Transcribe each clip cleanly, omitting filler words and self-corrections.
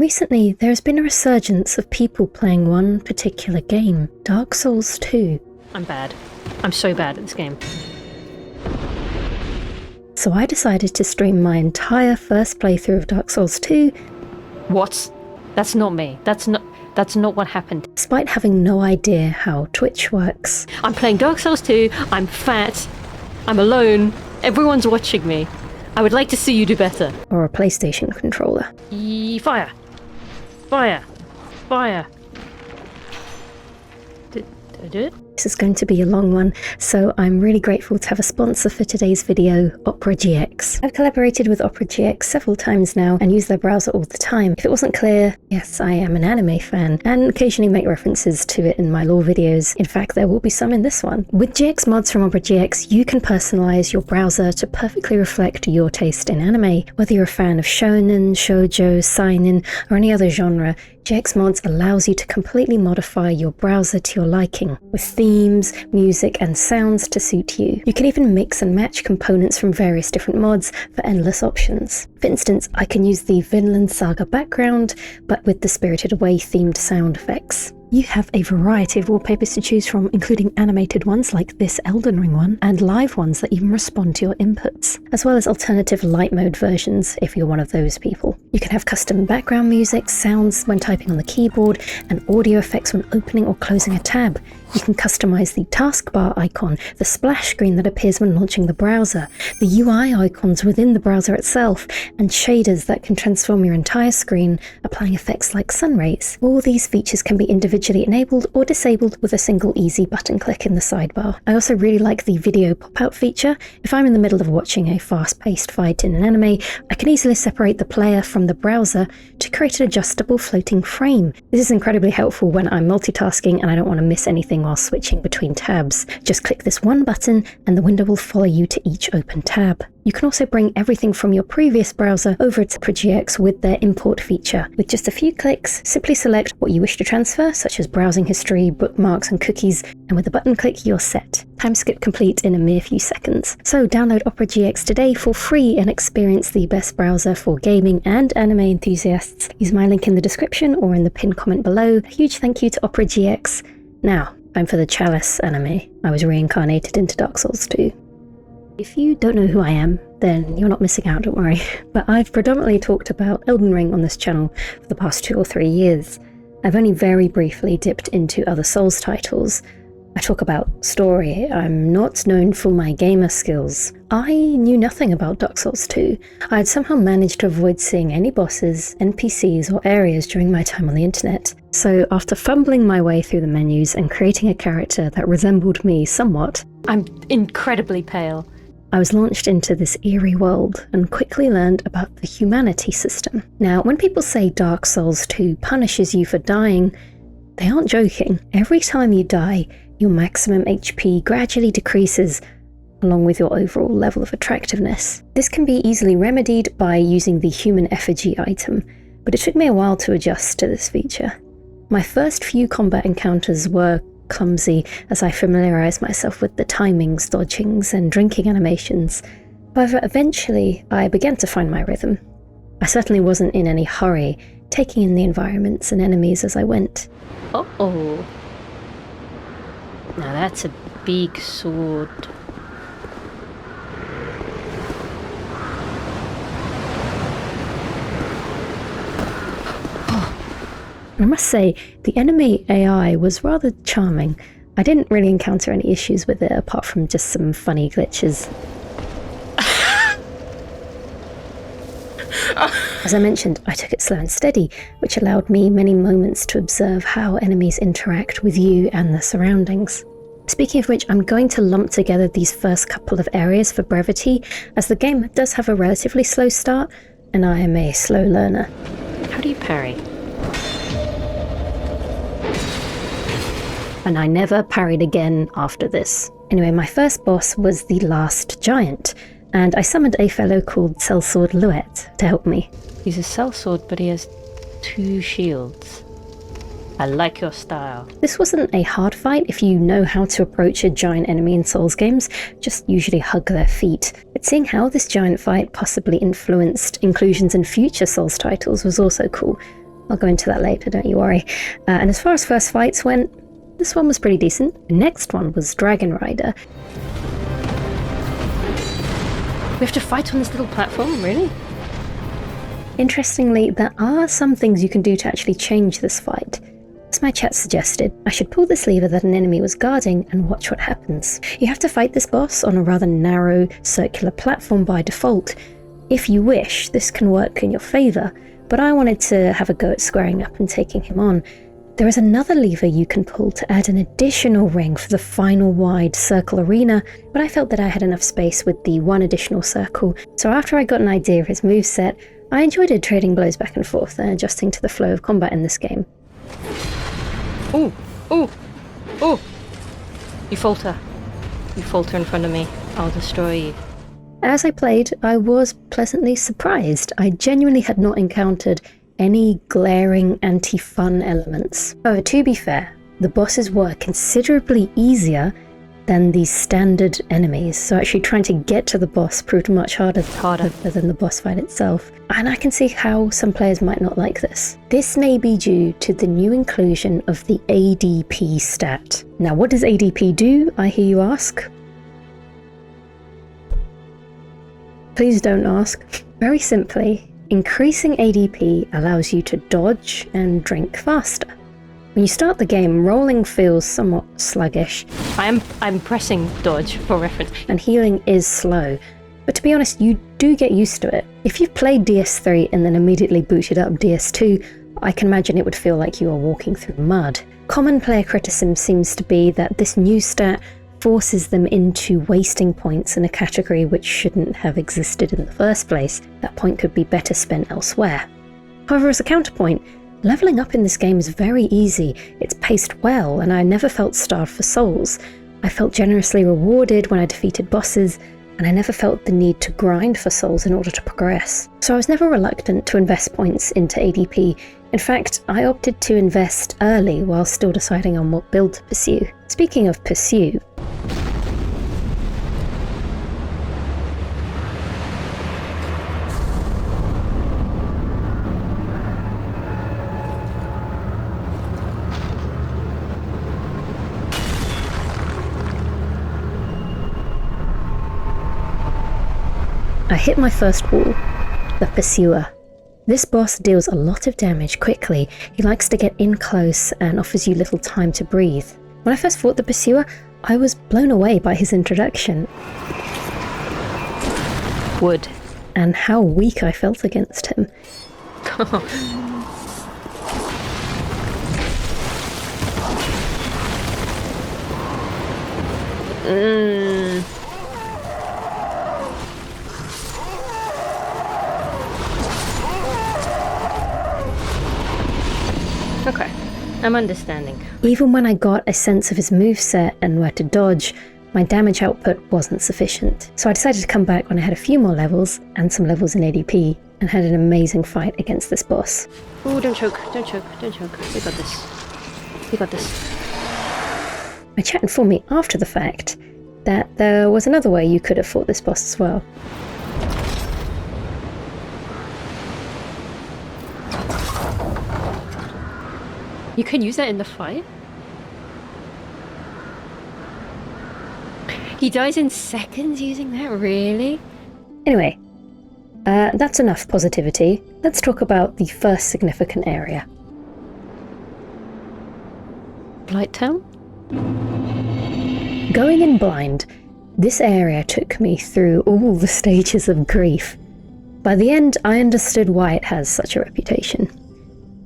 Recently, there has been a resurgence of people playing one particular game, Dark Souls 2. I'm bad. I'm so bad at this game. So I decided to stream my entire first playthrough of Dark Souls 2. What? That's not me. That's not what happened. Despite having no idea how Twitch works. I'm playing Dark Souls 2, I'm fat, I'm alone, everyone's watching me. I would like to see you do better. Or a PlayStation controller. Fire! Fire! Fire! Did I do it? This is going to be a long one, so I'm really grateful to have a sponsor for today's video, Opera GX. I've collaborated with Opera GX several times now and use their browser all the time. If it wasn't clear, yes, I am an anime fan and occasionally make references to it in my lore videos. In fact, there will be some in this one. With GX mods from Opera GX, you can personalize your browser to perfectly reflect your taste in anime. Whether you're a fan of shonen, shoujo, seinen, or any other genre, GX Mods allows you to completely modify your browser to your liking, with themes, music, and sounds to suit you. You can even mix and match components from various different mods for endless options. For instance, I can use the Vinland Saga background, but with the Spirited Away themed sound effects. You have a variety of wallpapers to choose from, including animated ones like this Elden Ring one, and live ones that even respond to your inputs, as well as alternative light mode versions if you're one of those people. You can have custom background music, sounds when typing on the keyboard, and audio effects when opening or closing a tab. You can customize the taskbar icon, the splash screen that appears when launching the browser, the UI icons within the browser itself, and shaders that can transform your entire screen, applying effects like sun rays. All these features can be individually enabled or disabled with a single easy button click in the sidebar. I also really like the video pop-out feature. If I'm in the middle of watching a fast-paced fight in an anime, I can easily separate the player from the browser to create an adjustable floating frame. This is incredibly helpful when I'm multitasking and I don't want to miss anything while switching between tabs. Just click this one button and the window will follow you to each open tab. You can also bring everything from your previous browser over to Opera GX with their import feature. With just a few clicks, simply select what you wish to transfer, such as browsing history, bookmarks, and cookies, and with a button click, you're set. Time skip complete in a mere few seconds. So download Opera GX today for free and experience the best browser for gaming and anime enthusiasts. Use my link in the description or in the pinned comment below. A huge thank you to Opera GX. Now, time for the Chalice anime. I was reincarnated into Dark Souls 2. If you don't know who I am, then you're not missing out, don't worry. But I've predominantly talked about Elden Ring on this channel for the past 2 or 3 years. I've only very briefly dipped into other Souls titles. I talk about story. I'm not known for my gamer skills. I knew nothing about Dark Souls 2. I had somehow managed to avoid seeing any bosses, NPCs, or areas during my time on the internet. So after fumbling my way through the menus and creating a character that resembled me somewhat, I'm incredibly pale. I was launched into this eerie world and quickly learned about the humanity system. Now, when people say Dark Souls 2 punishes you for dying, they aren't joking. Every time you die, your maximum HP gradually decreases, along with your overall level of attractiveness. This can be easily remedied by using the human effigy item, but it took me a while to adjust to this feature. My first few combat encounters were clumsy as I familiarised myself with the timings, dodgings, and drinking animations. However, eventually I began to find my rhythm. I certainly wasn't in any hurry, taking in the environments and enemies as I went. Uh-oh. Now that's a big sword. I must say, the enemy AI was rather charming. I didn't really encounter any issues with it apart from just some funny glitches. As I mentioned, I took it slow and steady, which allowed me many moments to observe how enemies interact with you and the surroundings. Speaking of which, I'm going to lump together these first couple of areas for brevity, as the game does have a relatively slow start, and I am a slow learner. How do you parry? And I never parried again after this. Anyway, my first boss was the last giant, and I summoned a fellow called Sellsword Luet to help me. He's a sellsword, but he has 2 shields. I like your style. This wasn't a hard fight if you know how to approach a giant enemy in Souls games, just usually hug their feet. But seeing how this giant fight possibly influenced inclusions in future Souls titles was also cool. I'll go into that later, don't you worry. And as far as first fights went, this one was pretty decent. The next one was Dragon Rider. We have to fight on this little platform, really? Interestingly, there are some things you can do to actually change this fight. As my chat suggested, I should pull this lever that an enemy was guarding and watch what happens. You have to fight this boss on a rather narrow, circular platform by default. If you wish, this can work in your favour, but I wanted to have a go at squaring up and taking him on. There is another lever you can pull to add an additional ring for the final wide circle arena, but I felt that I had enough space with the one additional circle, so after I got an idea of his moveset, I enjoyed trading blows back and forth and adjusting to the flow of combat in this game. Ooh, ooh, ooh. You falter. You falter in front of me. I'll destroy you. As I played, I was pleasantly surprised. I genuinely had not encountered any glaring anti-fun elements. However, to be fair, the bosses were considerably easier than the standard enemies, so actually trying to get to the boss proved much harder than the boss fight itself. And I can see how some players might not like this. This may be due to the new inclusion of the ADP stat. Now, what does ADP do, I hear you ask? Please don't ask. Very simply, increasing ADP allows you to dodge and drink faster. When you start the game, rolling feels somewhat sluggish. I'm pressing dodge for reference. And healing is slow. But to be honest, you do get used to it. If you've played DS3 and then immediately booted up DS2, I can imagine it would feel like you are walking through mud. Common player criticism seems to be that this new stat forces them into wasting points in a category which shouldn't have existed in the first place. That point could be better spent elsewhere. However, as a counterpoint, leveling up in this game is very easy, it's paced well, and I never felt starved for souls. I felt generously rewarded when I defeated bosses, and I never felt the need to grind for souls in order to progress. So I was never reluctant to invest points into ADP. In fact, I opted to invest early while still deciding on what build to pursue. Speaking of pursue, I hit my first wall, the Pursuer. This boss deals a lot of damage quickly. He likes to get in close and offers you little time to breathe. When I first fought the Pursuer, I was blown away by his introduction. Wood. And how weak I felt against him. Okay, I'm understanding. Even when I got a sense of his moveset and where to dodge, my damage output wasn't sufficient. So I decided to come back when I had a few more levels and some levels in ADP and had an amazing fight against this boss. Oh, don't choke, don't choke, don't choke. We got this. We got this. My chat informed me after the fact that there was another way you could have fought this boss as well. You can use that in the fight? He dies in seconds using that, really? Anyway, that's enough positivity. Let's talk about the first significant area. Blighttown? Going in blind, this area took me through all the stages of grief. By the end, I understood why it has such a reputation.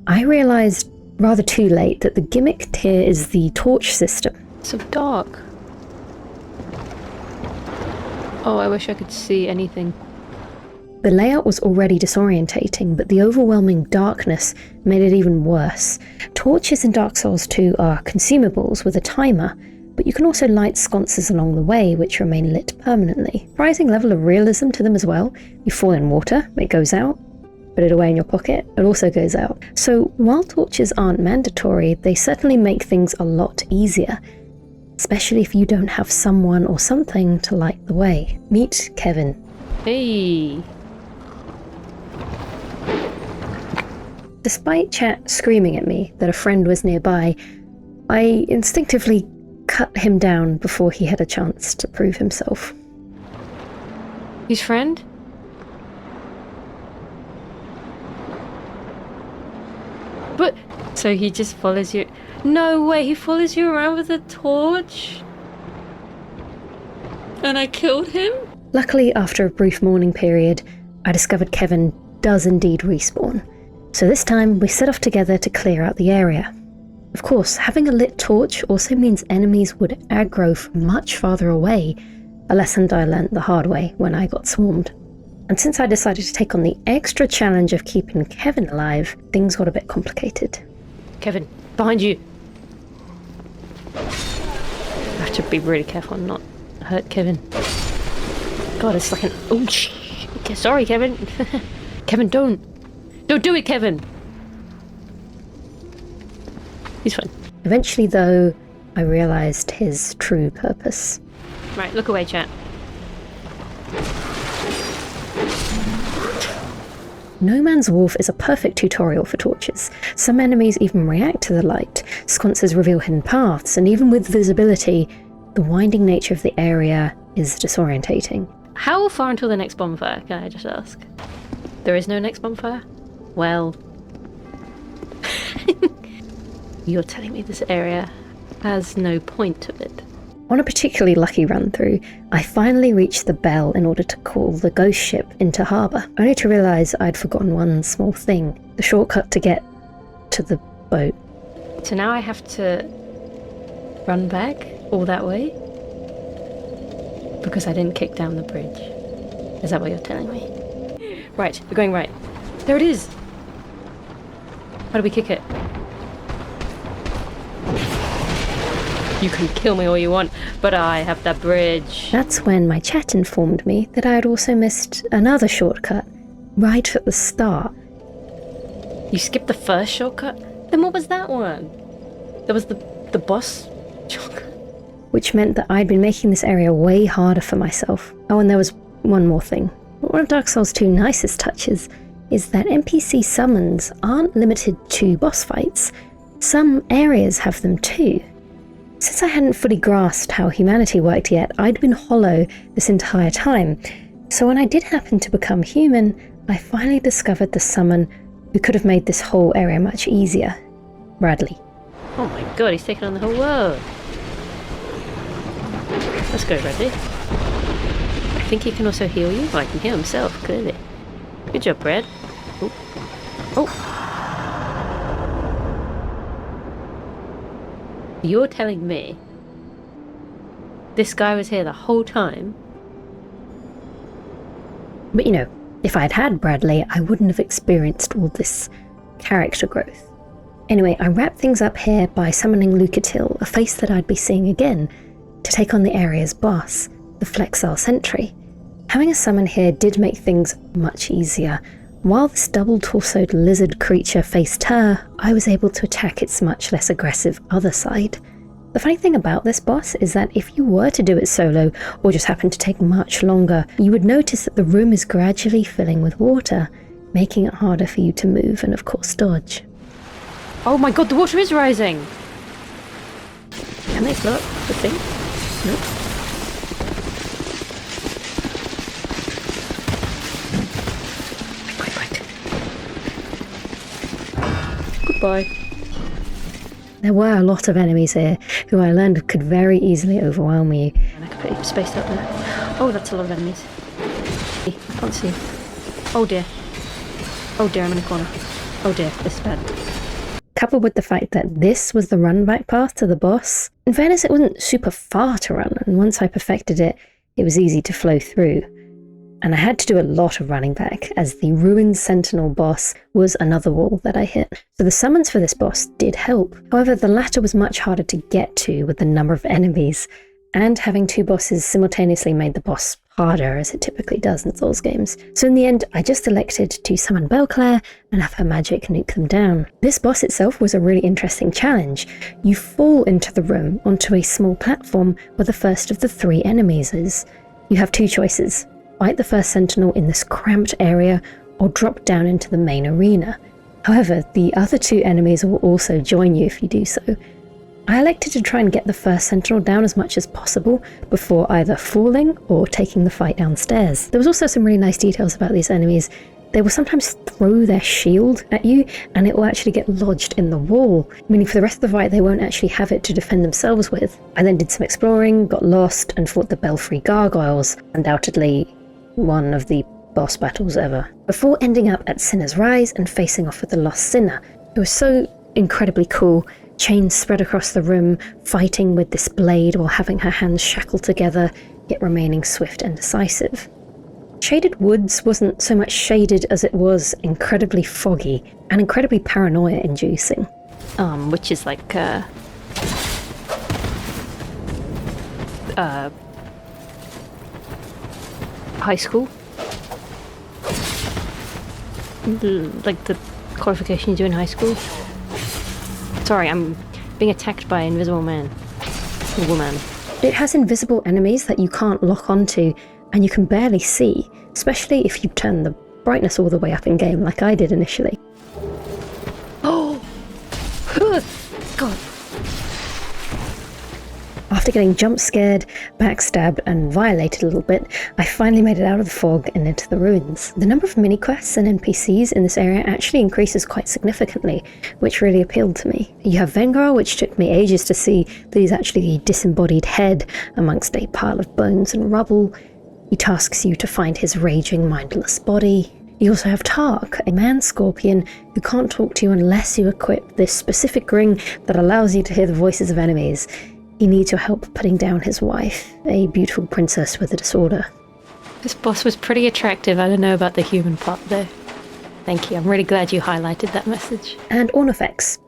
I realised rather too late that the gimmick here is the torch system. It's so dark. Oh, I wish I could see anything. The layout was already disorientating, but the overwhelming darkness made it even worse. Torches in Dark Souls 2 are consumables with a timer, but you can also light sconces along the way which remain lit permanently. Surprising level of realism to them as well. You fall in water, it goes out. Put it away in your pocket, it also goes out. So while torches aren't mandatory, they certainly make things a lot easier. Especially if you don't have someone or something to light the way. Meet Kevin. Hey! Despite chat screaming at me that a friend was nearby, I instinctively cut him down before he had a chance to prove himself. His friend? But, so he just follows you? No way, he follows you around with a torch? And I killed him? Luckily, after a brief mourning period, I discovered Kevin does indeed respawn. So this time, we set off together to clear out the area. Of course, having a lit torch also means enemies would aggro from much farther away, a lesson I learnt the hard way when I got swarmed. And since I decided to take on the extra challenge of keeping Kevin alive, things got a bit complicated. Kevin, behind you! I have to be really careful and not hurt Kevin. God, it's like an... Oh, shh! Okay, sorry, Kevin! Kevin, don't do it, Kevin! He's fine. Eventually, though, I realised his true purpose. Right, look away, chat. No Man's Wharf is a perfect tutorial for torches. Some enemies even react to the light, sconces reveal hidden paths, and even with visibility, the winding nature of the area is disorientating. How far until the next bonfire, can I just ask? There is no next bonfire? Well... You're telling me this area has no point to it? On a particularly lucky run-through, I finally reached the bell in order to call the ghost ship into harbour, only to realise I'd forgotten one small thing, the shortcut to get to the boat. So now I have to run back all that way? Because I didn't kick down the bridge. Is that what you're telling me? Right, we're going right. There it is! How do we kick it? You can kill me all you want, but I have that bridge. That's when my chat informed me that I had also missed another shortcut, right at the start. You skipped the first shortcut? Then what was that one? There was the boss shortcut. Which meant that I'd been making this area way harder for myself. Oh, and there was one more thing. One of Dark Souls 2's nicest touches is that NPC summons aren't limited to boss fights. Some areas have them too. Since I hadn't fully grasped how humanity worked yet, I'd been hollow this entire time. So when I did happen to become human, I finally discovered the summon who could have made this whole area much easier. Bradley. Oh my god, he's taken on the whole world. Let's go, Bradley. I think he can also heal you. Oh, he can heal himself, clearly. Good job, Brad. Oh. Oh! You're telling me this guy was here the whole time? But you know, if I'd had Bradley, I wouldn't have experienced all this character growth. Anyway, I wrapped things up here by summoning Lucatil, a face that I'd be seeing again, to take on the area's boss, the Flexile Sentry. Having a summon here did make things much easier. While this double-torsoed lizard creature faced her, I was able to attack its much less aggressive other side. The funny thing about this boss is that if you were to do it solo, or just happened to take much longer, you would notice that the room is gradually filling with water, making it harder for you to move and of course dodge. Oh my god, the water is rising! Can they blow up the thing? Nope. Goodbye. There were a lot of enemies here, who I learned could very easily overwhelm you. And I could put you spaced up there. Oh, that's a lot of enemies. I can't see. Oh dear. Oh dear, I'm in a corner. Oh dear, this is bad. Coupled with the fact that this was the run back path to the boss. In fairness, it wasn't super far to run, and once I perfected it, it was easy to flow through. And I had to do a lot of running back, as the Ruined Sentinel boss was another wall that I hit. So the summons for this boss did help. However, the latter was much harder to get to with the number of enemies, and having two bosses simultaneously made the boss harder, as it typically does in Souls games. So in the end, I just elected to summon Belclair and have her magic nuke them down. This boss itself was a really interesting challenge. You fall into the room onto a small platform where the first of the three enemies is. You have two choices. Fight the first sentinel in this cramped area, or drop down into the main arena. However, the other two enemies will also join you if you do so. I elected to try and get the first sentinel down as much as possible before either falling or taking the fight downstairs. There was also some really nice details about these enemies. They will sometimes throw their shield at you and it will actually get lodged in the wall, meaning for the rest of the fight they won't actually have it to defend themselves with. I then did some exploring, got lost, and fought the Belfry Gargoyles, undoubtedly one of the boss battles ever, before ending up at Sinner's Rise and facing off with the Lost Sinner, who was so incredibly cool. Chains spread across the room, fighting with this blade while having her hands shackled together, yet remaining swift and decisive. Shaded Woods wasn't so much shaded as it was incredibly foggy and incredibly paranoia-inducing. Which is like, high school? Like the qualification you do in high school? Sorry, I'm being attacked by an invisible man. A woman. It has invisible enemies that you can't lock onto and you can barely see, especially if you turn the brightness all the way up in game like I did initially. Oh! God. After getting jump scared, backstabbed and violated a little bit, I finally made it out of the fog and into the ruins. The number of mini-quests and NPCs in this area actually increases quite significantly, which really appealed to me. You have Vengar, which took me ages to see that he's actually a disembodied head amongst a pile of bones and rubble. He tasks you to find his raging, mindless body. You also have Tark, a man-scorpion who can't talk to you unless you equip this specific ring that allows you to hear the voices of enemies. He needs your help putting down his wife, a beautiful princess with a disorder. This boss was pretty attractive. I don't know about the human part though. Thank you, I'm really glad you highlighted that message. And Ornifex,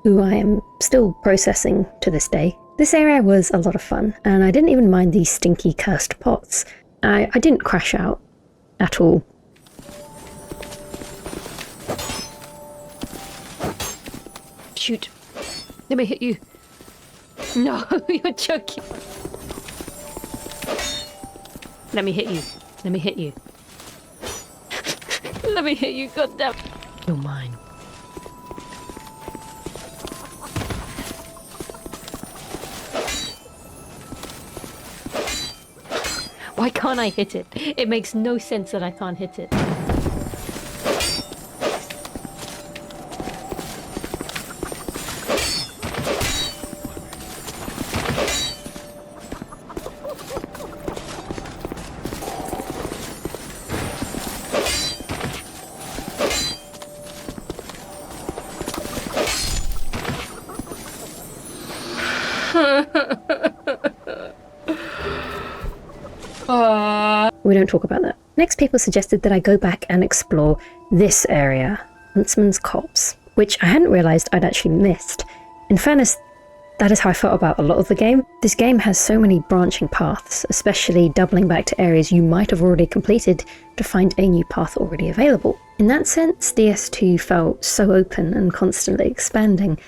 who I am still processing to this day. This area was a lot of fun, and I didn't even mind these stinky cursed pots. I didn't crash out at all. Shoot. Let me hit you. No, you're joking. Let me hit you. Let me hit you. Let me hit you, goddamn. You're mine. Why can't I hit it? It makes no sense that I can't hit it. We don't talk about that. Next, people suggested that I go back and explore this area, Huntsman's Copse, which I hadn't realised I'd actually missed. In fairness, that is how I felt about a lot of the game. This game has so many branching paths, especially doubling back to areas you might have already completed to find a new path already available. In that sense, DS2 felt so open and constantly expanding.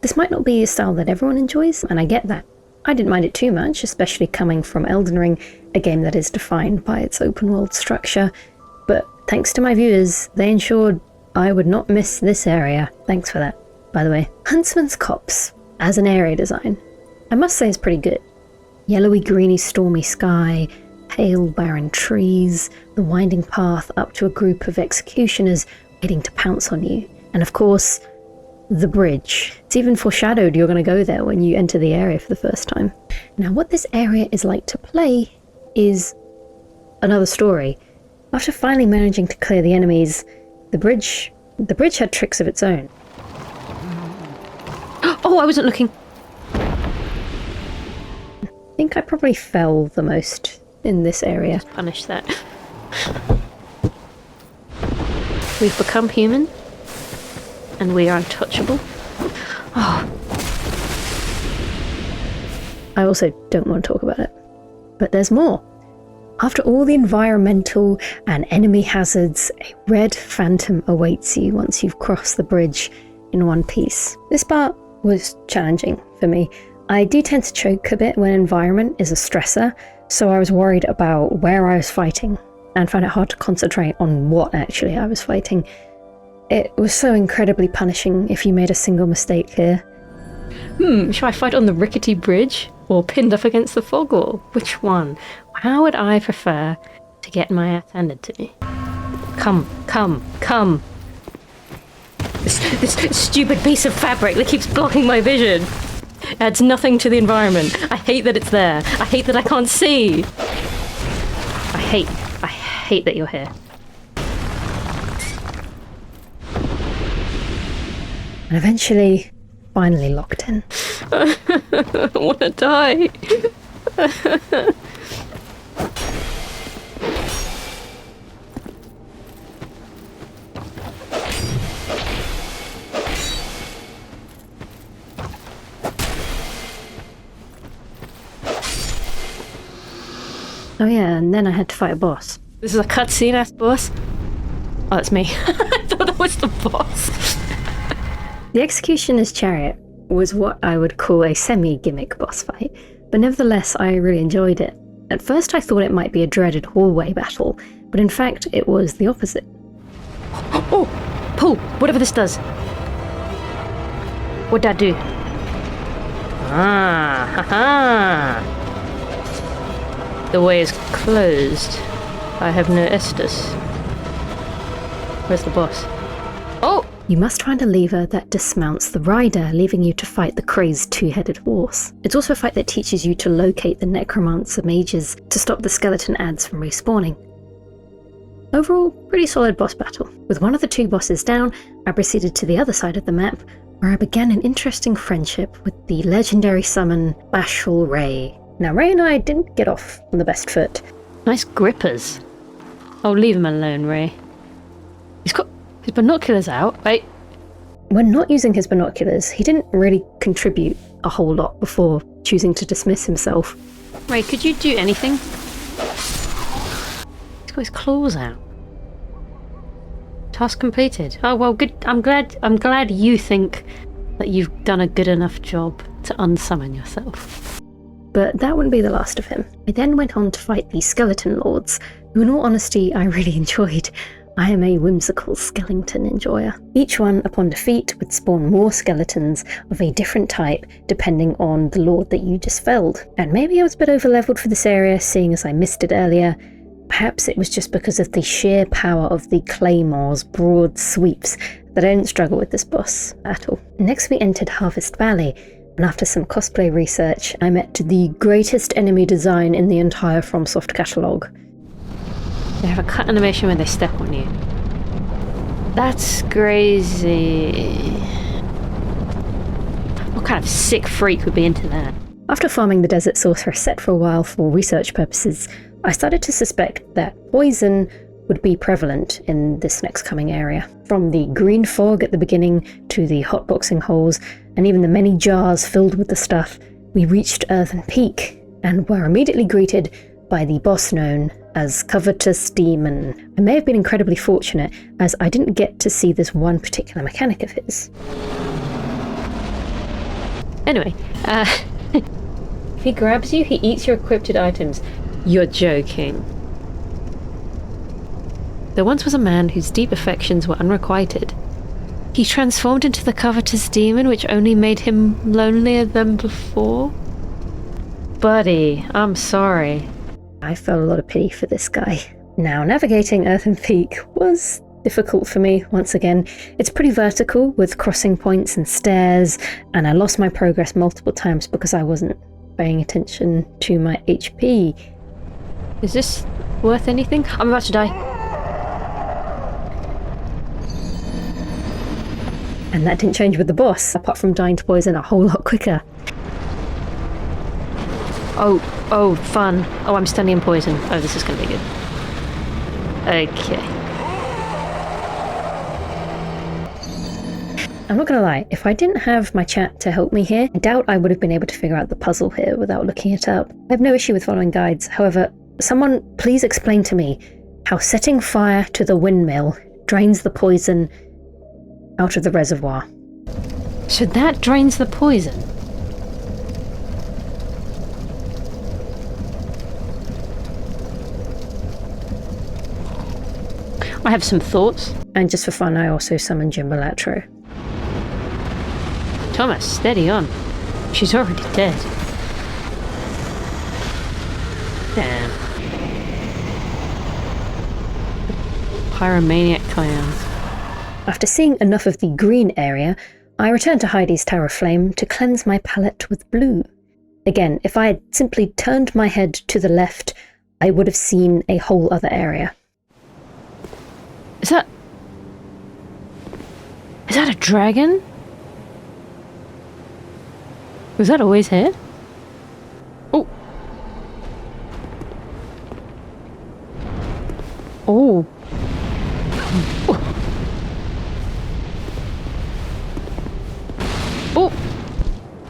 This might not be a style that everyone enjoys, and I get that. I didn't mind it too much, especially coming from Elden Ring, a game that is defined by its open world structure, but thanks to my viewers, they ensured I would not miss this area. Thanks for that, by the way. Huntsman's Copse, as an area design, I must say is pretty good. Yellowy, greeny, stormy sky, pale, barren trees, the winding path up to a group of executioners waiting to pounce on you, and of course, the bridge. It's even foreshadowed you're going to go there when you enter the area for the first time. Now, what this area is like to play is another story. After finally managing to clear the enemies, the bridge had tricks of its own. Oh, I wasn't looking. I think I probably fell the most in this area. Punish that. We've become human. And we are untouchable. Oh. I also don't want to talk about it. But there's more. After all the environmental and enemy hazards, a red phantom awaits you once you've crossed the bridge in one piece. This part was challenging for me. I do tend to choke a bit when environment is a stressor, so I was worried about where I was fighting and found it hard to concentrate on what actually I was fighting. It was so incredibly punishing if you made a single mistake here. Should I fight on the rickety bridge or pinned up against the fog wall? Which one? How would I prefer to get my ass handed to me? Come. This stupid piece of fabric that keeps blocking my vision. Adds nothing to the environment. I hate that it's there. I hate that I can't see. I hate that you're here. And eventually, finally locked in. I want to die. Oh yeah, and then I had to fight a boss. This is a cutscene-ass boss? Oh, that's me. I thought that was the boss. The Executioner's Chariot was what I would call a semi-gimmick boss fight, but nevertheless I really enjoyed it. At first I thought it might be a dreaded hallway battle, but in fact it was the opposite. Oh! Pull! Whatever this does. What'd that do? Ah! Ha-ha! The way is closed. I have no Estus. Where's the boss? Oh! You must find a lever that dismounts the rider, leaving you to fight the crazed two-headed horse. It's also a fight that teaches you to locate the necromancer mages to stop the skeleton adds from respawning. Overall, pretty solid boss battle. With one of the two bosses down, I proceeded to the other side of the map, where I began an interesting friendship with the legendary summon Bashful Ray. Now, Ray and I didn't get off on the best foot. Nice grippers. Oh, leave him alone, Ray. He's got his binoculars out. Wait. When not using his binoculars, he didn't really contribute a whole lot before choosing to dismiss himself. Ray, could you do anything? He's got his claws out. Task completed. Oh well, good. I'm glad you think that you've done a good enough job to unsummon yourself. But that wouldn't be the last of him. I then went on to fight the Skeleton Lords, who in all honesty I really enjoyed. I am a whimsical skeleton enjoyer. Each one, upon defeat, would spawn more skeletons of a different type depending on the lord that you just felled. And maybe I was a bit over-leveled for this area, seeing as I missed it earlier. Perhaps it was just because of the sheer power of the Claymore's broad sweeps that I didn't struggle with this boss at all. Next we entered Harvest Valley, and after some cosplay research, I met the greatest enemy design in the entire FromSoft catalogue. They have a cut animation when they step on you. That's crazy. What kind of sick freak would be into that? After farming the Desert Sorcerer set for a while for research purposes, I started to suspect that poison would be prevalent in this next coming area. From the green fog at the beginning to the hotboxing holes and even the many jars filled with the stuff, we reached Earthen Peak and were immediately greeted by the boss known as Covetous Demon. I may have been incredibly fortunate as I didn't get to see this one particular mechanic of his. Anyway, if he grabs you, he eats your equipped items. You're joking. There once was a man whose deep affections were unrequited. He transformed into the covetous demon, which only made him lonelier than before. Buddy, I'm sorry. I felt a lot of pity for this guy. Now, navigating Earthen Peak was difficult for me once again. It's pretty vertical with crossing points and stairs, and I lost my progress multiple times because I wasn't paying attention to my HP. Is this worth anything? I'm about to die. And that didn't change with the boss, apart from dying to poison a whole lot quicker. Oh, fun. Oh, I'm standing in poison. Oh, this is going to be good. Okay. I'm not gonna lie, if I didn't have my chat to help me here, I doubt I would have been able to figure out the puzzle here without looking it up. I have no issue with following guides, however, someone please explain to me how setting fire to the windmill drains the poison out of the reservoir. So that drains the poison? I have some thoughts. And just for fun, I also summoned Jimbalatro. Thomas, steady on. She's already dead. Damn. Pyromaniac clowns. After seeing enough of the green area, I returned to Heidi's Tower of Flame to cleanse my palette with blue. Again, if I had simply turned my head to the left, I would have seen a whole other area. Is that a dragon? Was that always here? Oh. Oh. Oh.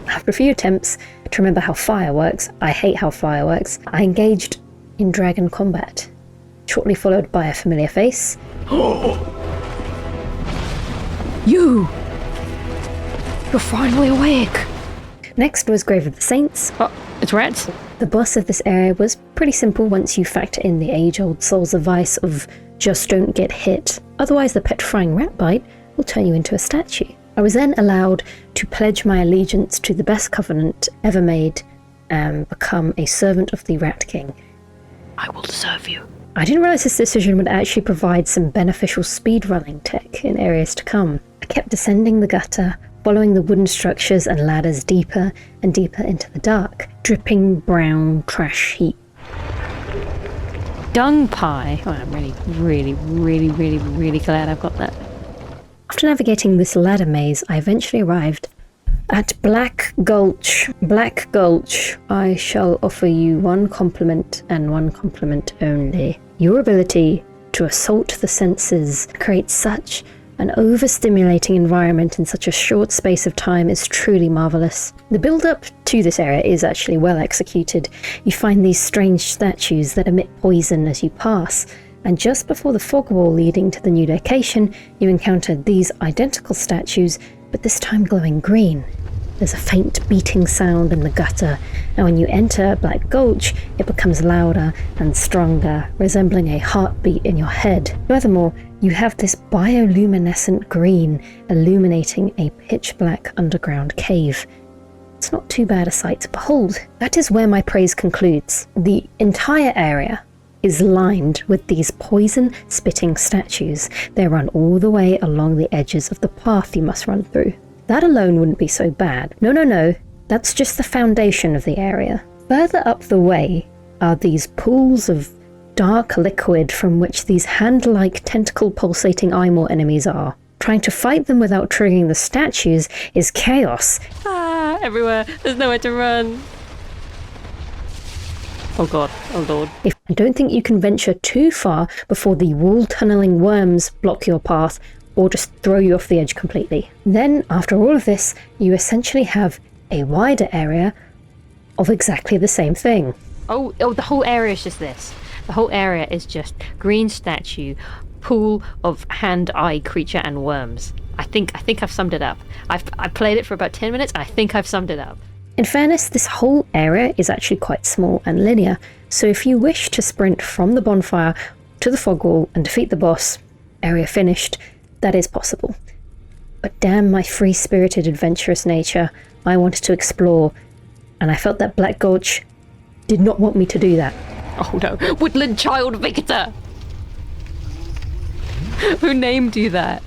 After a few attempts to remember how fire works, I hate how fire works, I engaged in dragon combat, shortly followed by a familiar face. You're finally awake! Next was Grave of the Saints. Oh, it's rats. The boss of this area was pretty simple once you factor in the age-old Souls of Vice of just don't get hit, otherwise the petrifying rat bite will turn you into a statue. I was then allowed to pledge my allegiance to the best covenant ever made and become a servant of the Rat King. I will serve you. I didn't realise this decision would actually provide some beneficial speedrunning tech in areas to come. I kept descending the gutter, following the wooden structures and ladders deeper and deeper into the dark, dripping brown trash heap. Dung pie. Oh, I'm really glad I've got that. After navigating this ladder maze, I eventually arrived at Black Gulch. Black Gulch, I shall offer you one compliment and one compliment only. Your ability to assault the senses, create such an overstimulating environment in such a short space of time is truly marvellous. The build-up to this area is actually well executed. You find these strange statues that emit poison as you pass, and just before the fog wall leading to the new location, you encounter these identical statues, but this time glowing green. There's a faint beating sound in the gutter, and when you enter Black Gulch, it becomes louder and stronger, resembling a heartbeat in your head. Furthermore, you have this bioluminescent green illuminating a pitch-black underground cave. It's not too bad a sight to behold. That is where my praise concludes. The entire area is lined with these poison-spitting statues. They run all the way along the edges of the path you must run through. That alone wouldn't be so bad. No, that's just the foundation of the area. Further up the way are these pools of dark liquid from which these hand-like tentacle pulsating eyemaw enemies are. Trying to fight them without triggering the statues is chaos. Ah, everywhere. There's nowhere to run. Oh god, oh lord. I don't think you can venture too far before the wall-tunneling worms block your path or just throw you off the edge completely. Then, after all of this, you essentially have a wider area of exactly the same thing. Oh, the whole area is just this. The whole area is just green statue, pool of hand-eye creature and worms. I think I've summed it up. I've played it for about 10 minutes, and I think I've summed it up. In fairness, this whole area is actually quite small and linear, so if you wish to sprint from the bonfire to the fog wall and defeat the boss, area finished, that is possible. But damn my free-spirited adventurous nature, I wanted to explore, and I felt that Black Gulch did not want me to do that. Oh no, Woodland Child Victor! Who named you that?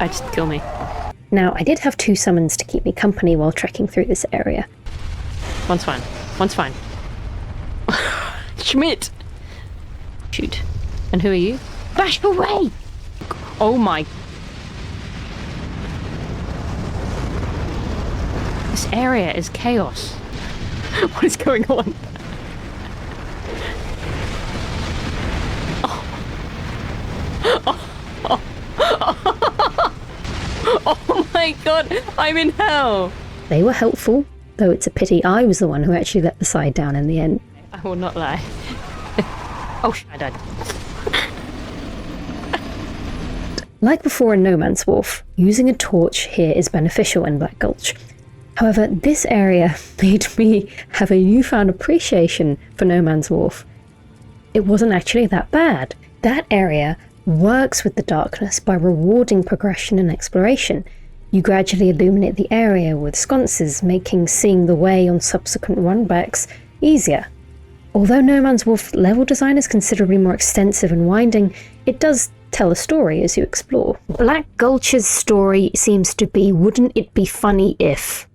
I just kill me. Now, I did have 2 summons to keep me company while trekking through this area. One's fine. Schmidt! Shoot. And who are you? Bash away! Oh my... This area is chaos. What is going on? Oh my god, I'm in hell! They were helpful, though it's a pity I was the one who actually let the side down in the end. I will not lie. Oh, I died. Like before in No Man's Wharf, using a torch here is beneficial in Black Gulch. However, this area made me have a newfound appreciation for No Man's Wharf. It wasn't actually that bad. That area works with the darkness by rewarding progression and exploration. You gradually illuminate the area with sconces, making seeing the way on subsequent runbacks easier. Although No Man's Wharf level design is considerably more extensive and winding, it does tell a story as you explore. Black Gulch's story seems to be, wouldn't it be funny if?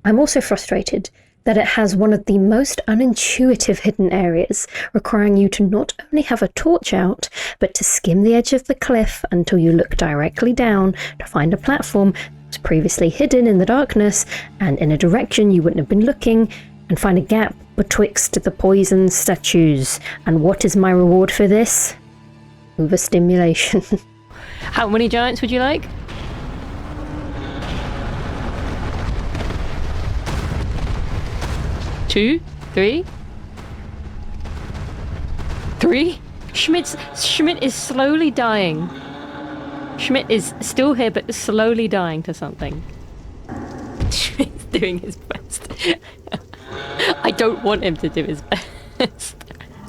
I'm also frustrated that it has one of the most unintuitive hidden areas, requiring you to not only have a torch out, but to skim the edge of the cliff until you look directly down to find a platform that was previously hidden in the darkness and in a direction you wouldn't have been looking, and find a gap betwixt the poison statues. And what is my reward for this? Overstimulation. How many giants would you like? 2, 3, 3. Schmidt is slowly dying. Schmidt is still here, but slowly dying to something. Schmidt's doing his best. I don't want him to do his best.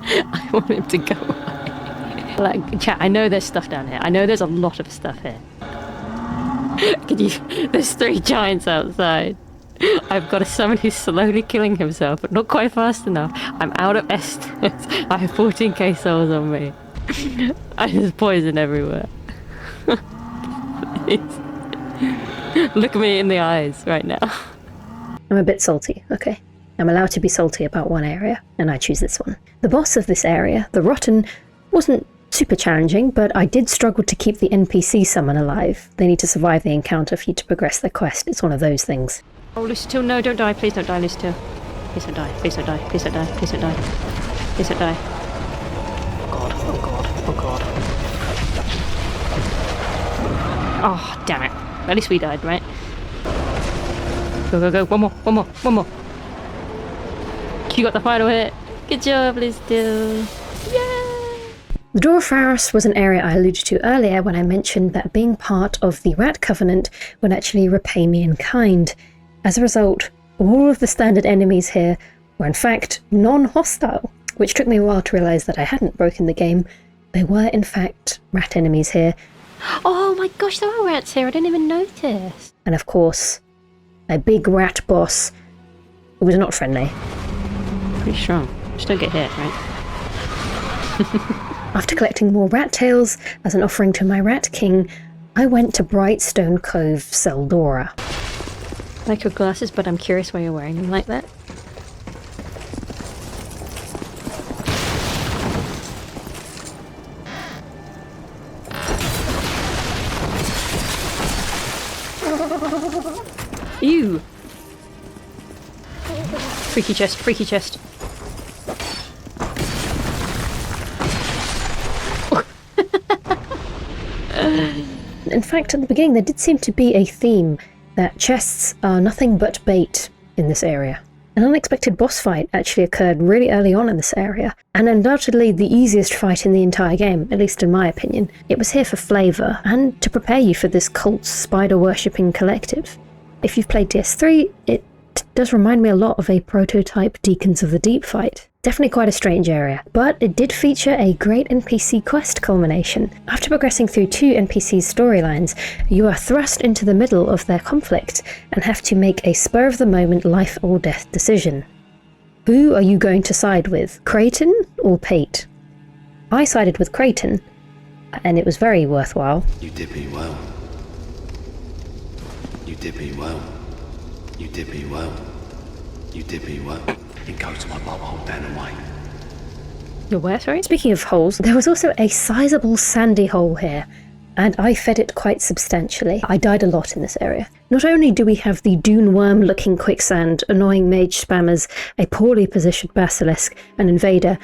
I want him to go away. Like, chat, I know there's stuff down here. I know there's a lot of stuff here. There's 3 giants outside. I've got someone who's slowly killing himself, but not quite fast enough. I'm out of estimates. I have 14k souls on me. And there's poison everywhere. Look me in the eyes right now. I'm a bit salty, okay. I'm allowed to be salty about one area, and I choose this one. The boss of this area, the Rotten, wasn't super challenging, but I did struggle to keep the NPC summon alive. They need to survive the encounter for you to progress their quest. It's one of those things. Oh, Lucitil, no, don't die. Please don't die, Lucitil. Please don't die. Please don't die. Please don't die. Please don't die. Please don't die. Oh god. Oh god. Oh god. Oh, damn it. At least we died, right? Go, go, go. One more. One more. One more. You got the final hit. Good job, Lucitil. Yeah! The Door of Pharros was an area I alluded to earlier when I mentioned that being part of the Rat Covenant would actually repay me in kind. As a result, all of the standard enemies here were in fact non-hostile, which took me a while to realise that I hadn't broken the game. There were in fact rat enemies here. Oh my gosh, there are rats here. I didn't even notice. And of course, a big rat boss who was not friendly. Pretty strong. Just don't get hit, right? After collecting more rat tails as an offering to my rat king, I went to Brightstone Cove, Tseldora. I like your glasses, but I'm curious why you're wearing them like that. Ew! Freaky chest, freaky chest. In fact, at the beginning there did seem to be a theme that chests are nothing but bait in this area. An unexpected boss fight actually occurred really early on in this area, and undoubtedly the easiest fight in the entire game, at least in my opinion. It was here for flavour, and to prepare you for this cult spider-worshipping collective. If you've played DS3, it does remind me a lot of a prototype Deacons of the Deep fight. Definitely quite a strange area, but it did feature a great NPC quest culmination. After progressing through 2 NPCs' storylines, you are thrust into the middle of their conflict and have to make a spur-of-the-moment life or death decision. Who are you going to side with, Creighton or Pate? I sided with Creighton, and it was very worthwhile. You did me well. You did me well. You did me well. You did me well. It goes to my bubble down and away. You're where, sorry? Speaking of holes, there was also a sizable sandy hole here, and I fed it quite substantially. I died a lot in this area. Not only do we have the dune worm-looking quicksand, annoying mage spammers, a poorly positioned basilisk, an invader,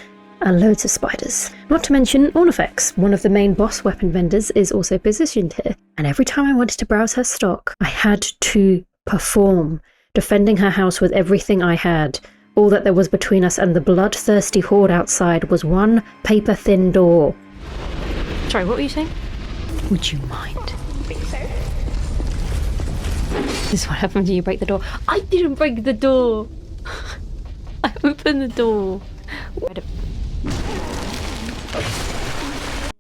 and loads of spiders. Not to mention Ornifex, one of the main boss weapon vendors, is also positioned here. And every time I wanted to browse her stock, I had to perform, defending her house with everything I had. All that there was between us and the bloodthirsty horde outside was one paper-thin door. Sorry, what were you saying? Would you mind? This is what happens when you break the door. I didn't break the door! I opened the door.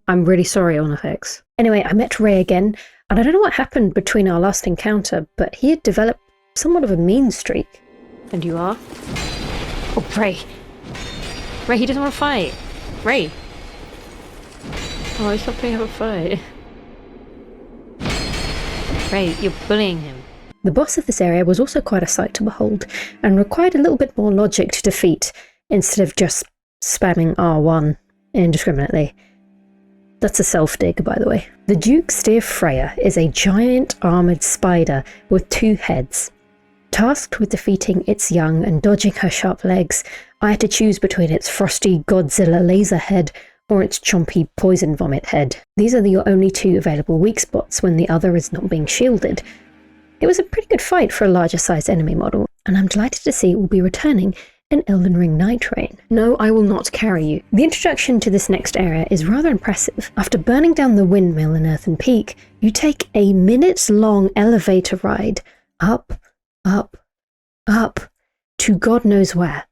I'm really sorry, Onifex. Anyway, I met Ray again, and I don't know what happened between our last encounter, but he had developed somewhat of a mean streak. And you are? Oh, Ray. Ray, he doesn't want to fight. Ray. Oh, he's not putting up a fight. Ray, you're bullying him. The boss of this area was also quite a sight to behold, and required a little bit more logic to defeat, instead of just spamming R1 indiscriminately. That's a self-dig, by the way. The Duke's dear Freya is a giant armoured spider with 2 heads. Tasked with defeating its young and dodging her sharp legs, I had to choose between its frosty Godzilla laser head or its chompy poison vomit head. These are your only 2 available weak spots when the other is not being shielded. It was a pretty good fight for a larger sized enemy model, and I'm delighted to see it will be returning in Elden Ring Night Rain. No, I will not carry you. The introduction to this next area is rather impressive. After burning down the windmill in Earthen Peak, you take a minutes-long elevator ride up, up, up, to God knows where.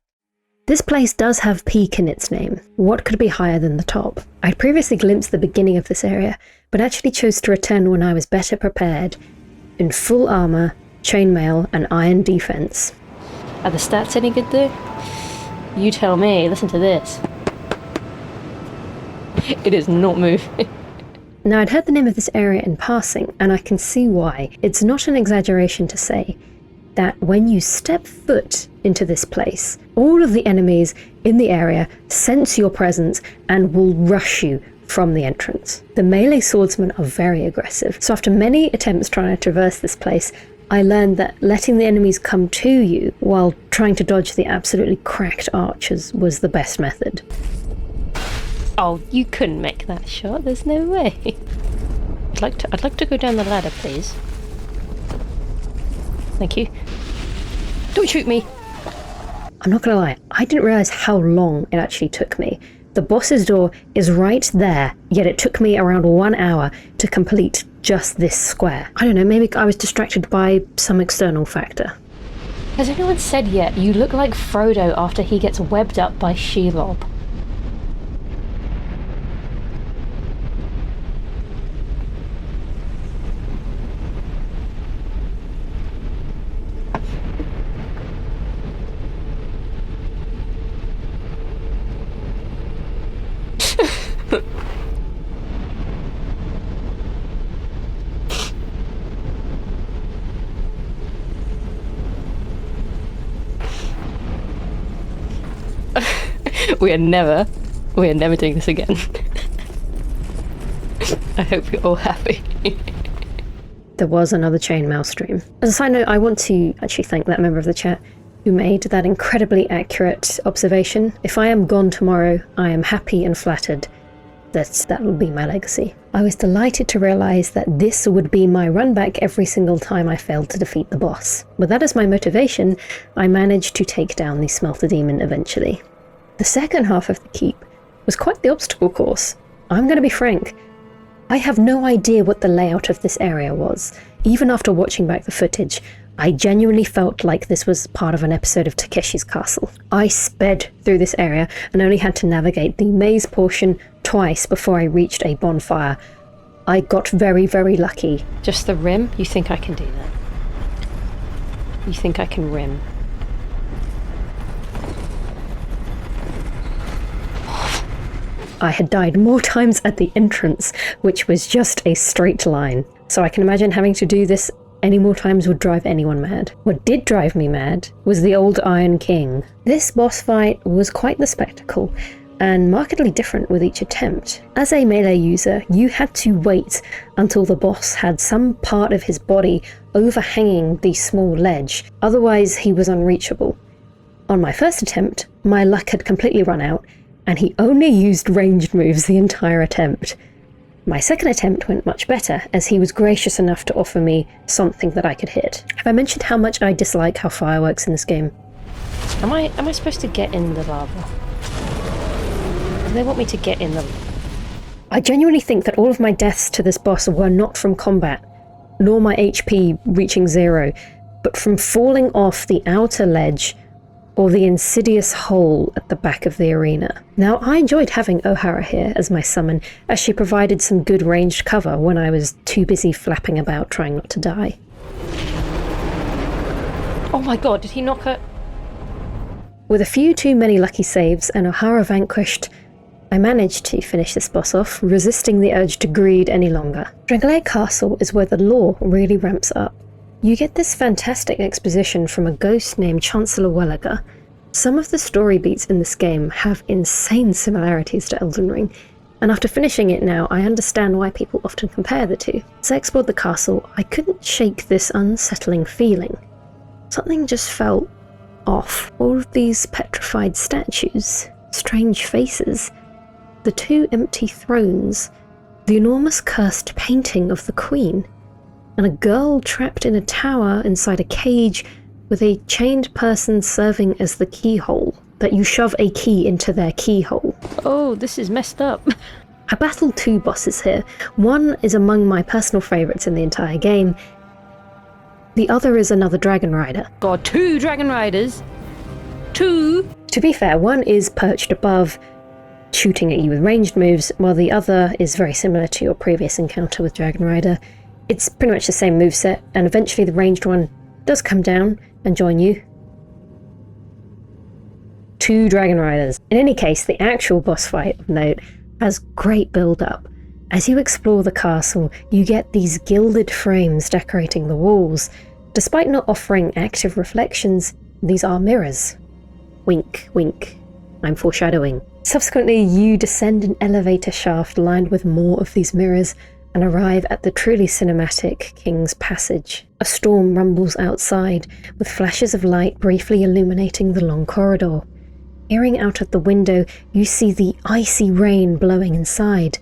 This place does have Peak in its name. What could be higher than the top? I'd previously glimpsed the beginning of this area, but actually chose to return when I was better prepared, in full armour, chainmail, and iron defense. Are the stats any good though? You tell me, listen to this. It is not moving. Now, I'd heard the name of this area in passing, and I can see why. It's not an exaggeration to say that when you step foot into this place, all of the enemies in the area sense your presence and will rush you from the entrance. The melee swordsmen are very aggressive, so after many attempts trying to traverse this place, I learned that letting the enemies come to you while trying to dodge the absolutely cracked archers was the best method. Oh, you couldn't make that shot, there's no way. I'd like to go down the ladder, please. Thank you. Don't shoot me! I'm not gonna lie, I didn't realise how long it actually took me. The boss's door is right there, yet it took me around 1 hour to complete just this square. I don't know, maybe I was distracted by some external factor. Has anyone said yet, you look like Frodo after he gets webbed up by Shelob? We are never doing this again. I hope you're all happy. There was another chainmail stream. As a side note, I want to actually thank that member of the chat who made that incredibly accurate observation. If I am gone tomorrow, I am happy and flattered that will be my legacy. I was delighted to realise that this would be my run back every single time I failed to defeat the boss. With that as my motivation, I managed to take down the Smelter Demon eventually. The second half of the keep was quite the obstacle course. I'm going to be frank, I have no idea what the layout of this area was. Even after watching back the footage, I genuinely felt like this was part of an episode of Takeshi's Castle. I sped through this area and only had to navigate the maze portion twice before I reached a bonfire. I got very, very lucky. Just the rim? You think I can do that? You think I can rim? I had died more times at the entrance, which was just a straight line. So I can imagine having to do this any more times would drive anyone mad. What did drive me mad was the old Iron King. This boss fight was quite the spectacle, and markedly different with each attempt. As a melee user, you had to wait until the boss had some part of his body overhanging the small ledge, otherwise he was unreachable. On my first attempt, my luck had completely run out, and he only used ranged moves the entire attempt. My second attempt went much better, as he was gracious enough to offer me something that I could hit. Have I mentioned how much I dislike how fire works in this game? Am I supposed to get in the lava? Do they want me to get in the... I genuinely think that all of my deaths to this boss were not from combat, nor my HP reaching 0, but from falling off the outer ledge or the insidious hole at the back of the arena. Now, I enjoyed having O'Hara here as my summon, as she provided some good ranged cover when I was too busy flapping about trying not to die. Oh my god, did he knock her? With a few too many lucky saves and O'Hara vanquished, I managed to finish this boss off, resisting the urge to greed any longer. Drangleic Castle is where the lore really ramps up. You get this fantastic exposition from a ghost named Chancellor Welliger. Some of the story beats in this game have insane similarities to Elden Ring, and after finishing it now, I understand why people often compare the two. As I explored the castle, I couldn't shake this unsettling feeling. Something just felt off. All of these petrified statues, strange faces, the 2 empty thrones, the enormous cursed painting of the Queen, and a girl trapped in a tower inside a cage with a chained person serving as the keyhole, that you shove a key into their keyhole. Oh, this is messed up. I battled 2 bosses here. One is among my personal favourites in the entire game. The other is another Dragon Rider. God, 2 Dragon Riders? 2? To be fair, one is perched above, shooting at you with ranged moves, while the other is very similar to your previous encounter with Dragon Rider. It's pretty much the same moveset, and eventually the ranged one does come down and join you. 2 Dragon Riders. In any case, the actual boss fight of note has great build-up. As you explore the castle, you get these gilded frames decorating the walls. Despite not offering active reflections, these are mirrors. Wink, wink. I'm foreshadowing. Subsequently, you descend an elevator shaft lined with more of these mirrors and arrive at the truly cinematic King's Passage. A storm rumbles outside, with flashes of light briefly illuminating the long corridor. Peering out of the window, you see the icy rain blowing inside.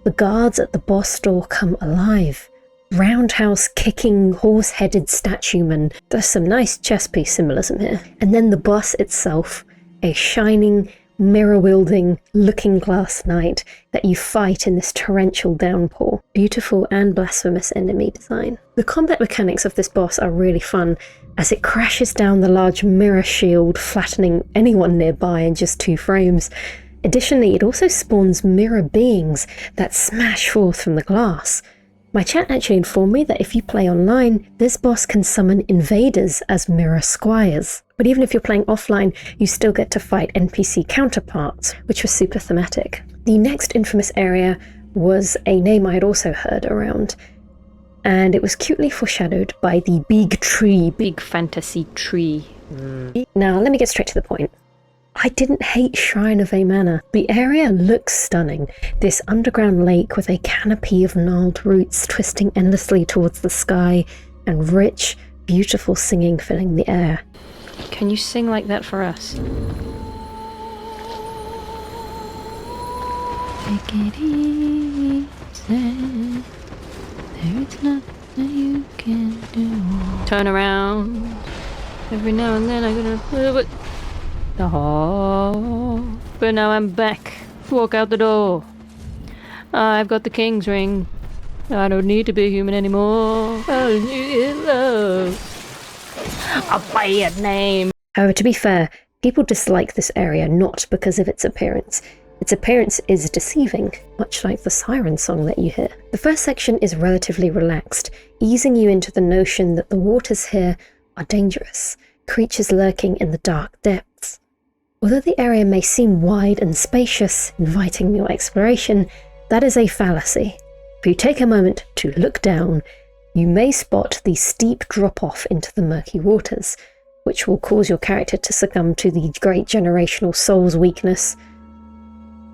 The guards at the boss door come alive. Roundhouse-kicking, horse-headed statuemen. There's some nice chess piece symbolism here. And then the boss itself, a shining, mirror-wielding looking glass knight that you fight in this torrential downpour. Beautiful and blasphemous enemy design. The combat mechanics of this boss are really fun, as it crashes down the large mirror shield, flattening anyone nearby in just 2 frames. Additionally, it also spawns mirror beings that smash forth from the glass. My chat actually informed me that if you play online, this boss can summon invaders as mirror squires. But even if you're playing offline, you still get to fight NPC counterparts, which was super thematic. The next infamous area was a name I had also heard around, and it was cutely foreshadowed by the big tree. Big fantasy tree. Now, let me get straight to the point. I didn't hate Shrine of Amana. The area looks stunning. This underground lake with a canopy of gnarled roots twisting endlessly towards the sky, and rich, beautiful singing filling the air. Can you sing like that for us? Take it easy, there is nothing you can do. Turn around. Every now and then I'm gonna... Oh, but now I'm back. Walk out the door. I've got the king's ring. I don't need to be human anymore. I need love. A bad name. However, to be fair, people dislike this area not because of its appearance. Its appearance is deceiving, much like the siren song that you hear. The first section is relatively relaxed, easing you into the notion that the waters here are dangerous, creatures lurking in the dark depths. Although the area may seem wide and spacious, inviting your exploration, that is a fallacy. If you take a moment to look down, you may spot the steep drop-off into the murky waters, which will cause your character to succumb to the great generational soul's weakness.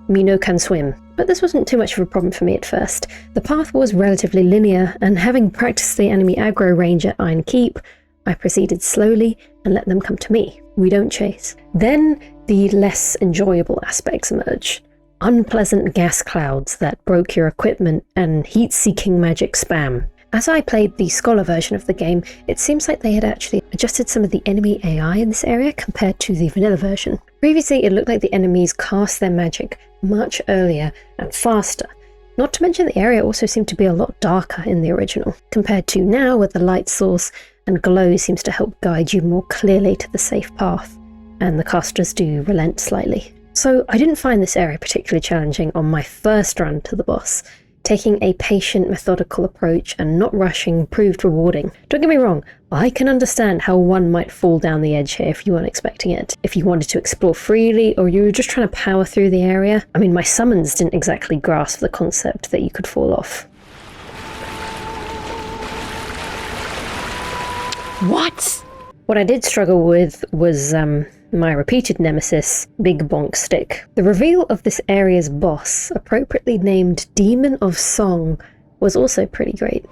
Me no can swim. But this wasn't too much of a problem for me at first. The path was relatively linear, and having practiced the enemy aggro range at Iron Keep, I proceeded slowly and let them come to me. We don't chase. Then the less enjoyable aspects emerge. Unpleasant gas clouds that broke your equipment and heat-seeking magic spam. As I played the Scholar version of the game, it seems like they had actually adjusted some of the enemy AI in this area compared to the vanilla version. Previously, it looked like the enemies cast their magic much earlier and faster, Not to mention the area also seemed to be a lot darker in the original, compared to now where the light source and glow seems to help guide you more clearly to the safe path, and the casters do relent slightly. So I didn't find this area particularly challenging on my first run to the boss. Taking a patient, methodical approach and not rushing proved rewarding. Don't get me wrong, I can understand how one might fall down the edge here if you weren't expecting it. If you wanted to explore freely or you were just trying to power through the area. I mean, my summons didn't exactly grasp the concept that you could fall off. What? What I did struggle with was my repeated nemesis, Big Bonk Stick. The reveal of this area's boss, appropriately named Demon of Song, was also pretty great.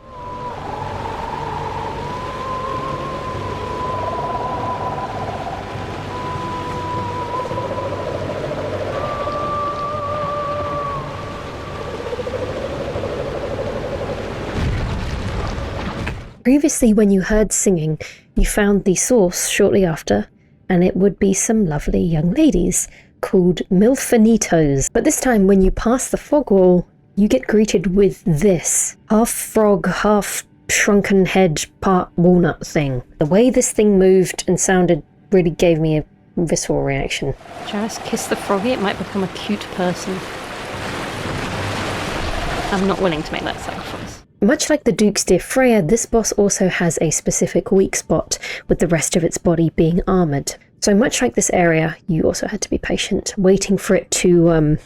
Previously, when you heard singing, you found the source shortly after, and it would be some lovely young ladies called Milfinitos. But this time, when you pass the fog wall, you get greeted with this half frog, half shrunken head, part walnut thing. The way this thing moved and sounded really gave me a visceral reaction. Just kiss the froggy, it might become a cute person. I'm not willing to make that sacrifice. Much like the Duke's dear Freya, this boss also has a specific weak spot, with the rest of its body being armoured. So much like this area, you also had to be patient, waiting for it to,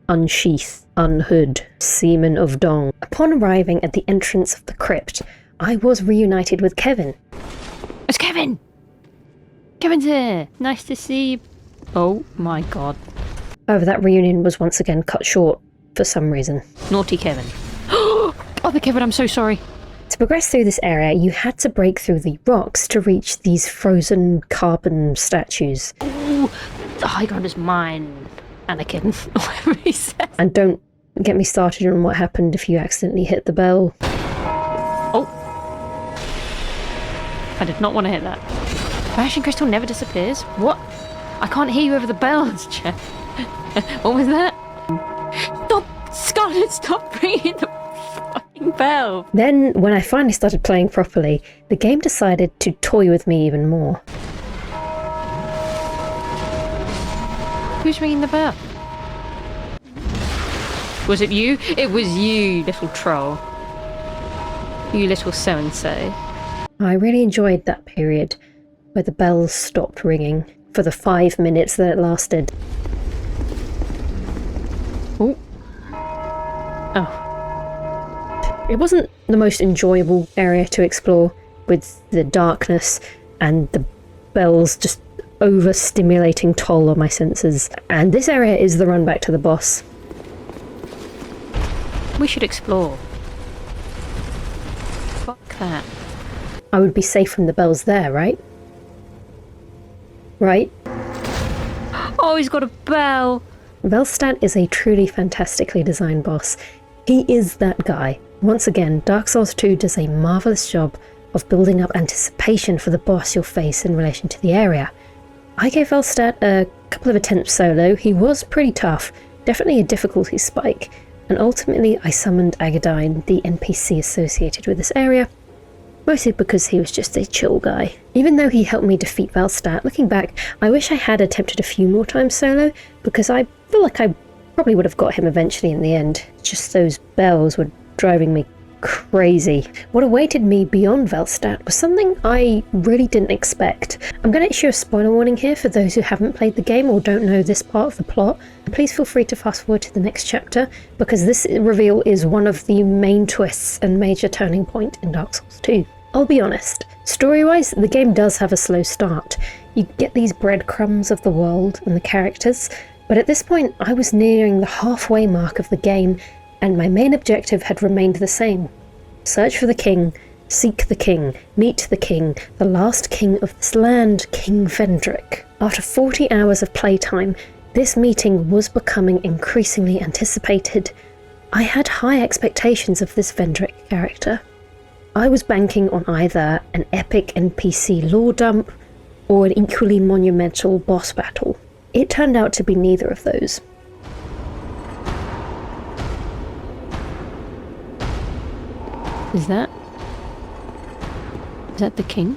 unsheath, unhood, Seaman of Dong. Upon arriving at the entrance of the crypt, I was reunited with Kevin. It's Kevin! Kevin's here! Nice to see you. Oh my god. However, that reunion was once again cut short for some reason. Naughty Kevin. Oh, Kevin, I'm so sorry. To progress through this area, you had to break through the rocks to reach these frozen carbon statues. Ooh, the high ground is mine, Anakin, whatever he says. And don't get me started on what happened if you accidentally hit the bell. Oh. I did not want to hit that. Vanishing crystal never disappears? What? I can't hear you over the bells, Jeff. What was that? Stop, Scarlet, stop ringing the fucking bell. Then, when I finally started playing properly, the game decided to toy with me even more. Who's ringing the bell? Was it you? It was you, little troll. You little so-and-so. I really enjoyed that period where the bells stopped ringing for the 5 minutes that it lasted. Oh. Oh. It wasn't the most enjoyable area to explore, with the darkness and the bells just overstimulating toll on my senses. And this area is the run back to the boss. We should explore. Fuck that. I would be safe from the bells there, right? Right? Oh, he's got a bell! Velstadt is a truly fantastically designed boss. He is that guy. Once again, Dark Souls 2 does a marvellous job of building up anticipation for the boss you'll face in relation to the area. I gave Velstadt a couple of attempts solo. He was pretty tough, definitely a difficulty spike, and ultimately I summoned Agadine, the NPC associated with this area, mostly because he was just a chill guy. Even though he helped me defeat Velstadt, looking back, I wish I had attempted a few more times solo, because I feel like I probably would have got him eventually in the end. Just those bells were driving me crazy. What awaited me beyond Velstadt was something I really didn't expect. I'm going to issue a spoiler warning here for those who haven't played the game or don't know this part of the plot. Please feel free to fast forward to the next chapter, because this reveal is one of the main twists and major turning point in Dark Souls 2. I'll be honest, story-wise, the game does have a slow start. You get these breadcrumbs of the world and the characters, but at this point I was nearing the halfway mark of the game, and my main objective had remained the same. Search for the king, seek the king, meet the king, the last king of this land, King Vendrick. After 40 hours of playtime, this meeting was becoming increasingly anticipated. I had high expectations of this Vendrick character. I was banking on either an epic NPC lore dump or an equally monumental boss battle. It turned out to be neither of those. Is that the king?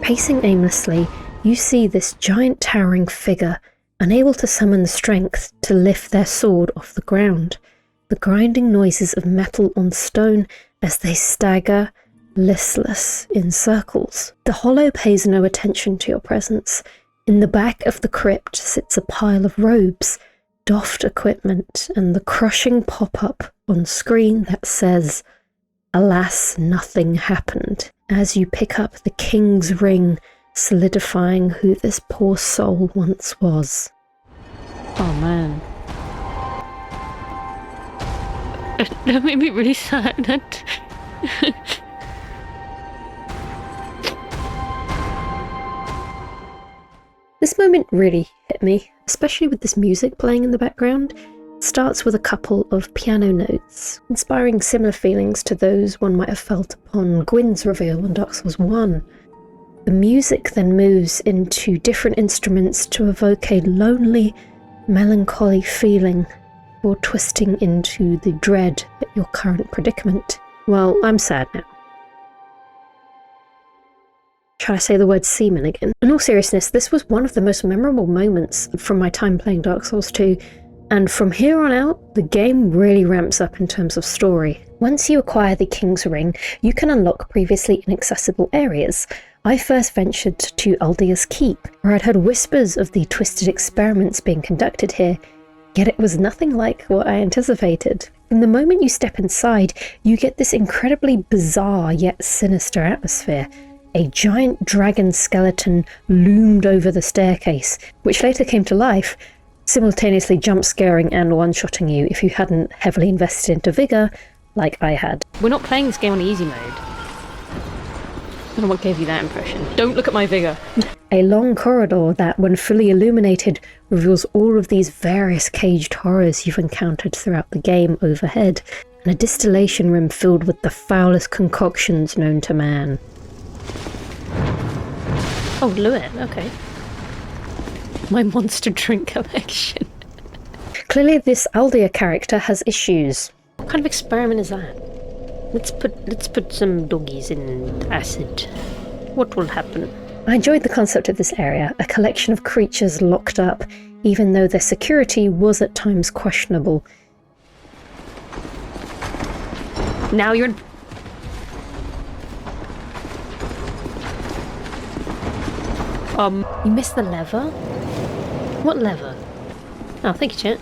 Pacing aimlessly, you see this giant towering figure, unable to summon the strength to lift their sword off the ground. The grinding noises of metal on stone as they stagger, listless, in circles. The hollow pays no attention to your presence. In the back of the crypt sits a pile of robes, doffed equipment, and the crushing pop-up on screen that says, "Alas, nothing happened," as you pick up the king's ring, solidifying who this poor soul once was. Oh man. That made me really sad. This moment really hit me, especially with this music playing in the background. It starts with a couple of piano notes, inspiring similar feelings to those one might have felt upon Gwyn's reveal in Dark Souls 1. The music then moves into different instruments to evoke a lonely, melancholy feeling, or twisting into the dread at your current predicament. Well, I'm sad now. Shall I say the word semen again? In all seriousness, this was one of the most memorable moments from my time playing Dark Souls 2, and from here on out, the game really ramps up in terms of story. Once you acquire the King's Ring, you can unlock previously inaccessible areas. I first ventured to Aldia's Keep, where I'd heard whispers of the twisted experiments being conducted here, yet it was nothing like what I anticipated. From the moment you step inside, you get this incredibly bizarre yet sinister atmosphere. A giant dragon skeleton loomed over the staircase, which later came to life, simultaneously jump-scaring and one-shotting you if you hadn't heavily invested into vigour, like I had. We're not playing this game on easy mode. I don't know what gave you that impression. Don't look at my vigour. A long corridor that, when fully illuminated, reveals all of these various caged horrors you've encountered throughout the game overhead, and a distillation room filled with the foulest concoctions known to man. Oh, Luet, okay. My monster drink collection. Clearly this Aldia character has issues. What kind of experiment is that? Let's put some doggies in acid. What will happen? I enjoyed the concept of this area, a collection of creatures locked up, even though their security was at times questionable. Now you're in... You missed the lever? What lever? Oh, thank you, chat.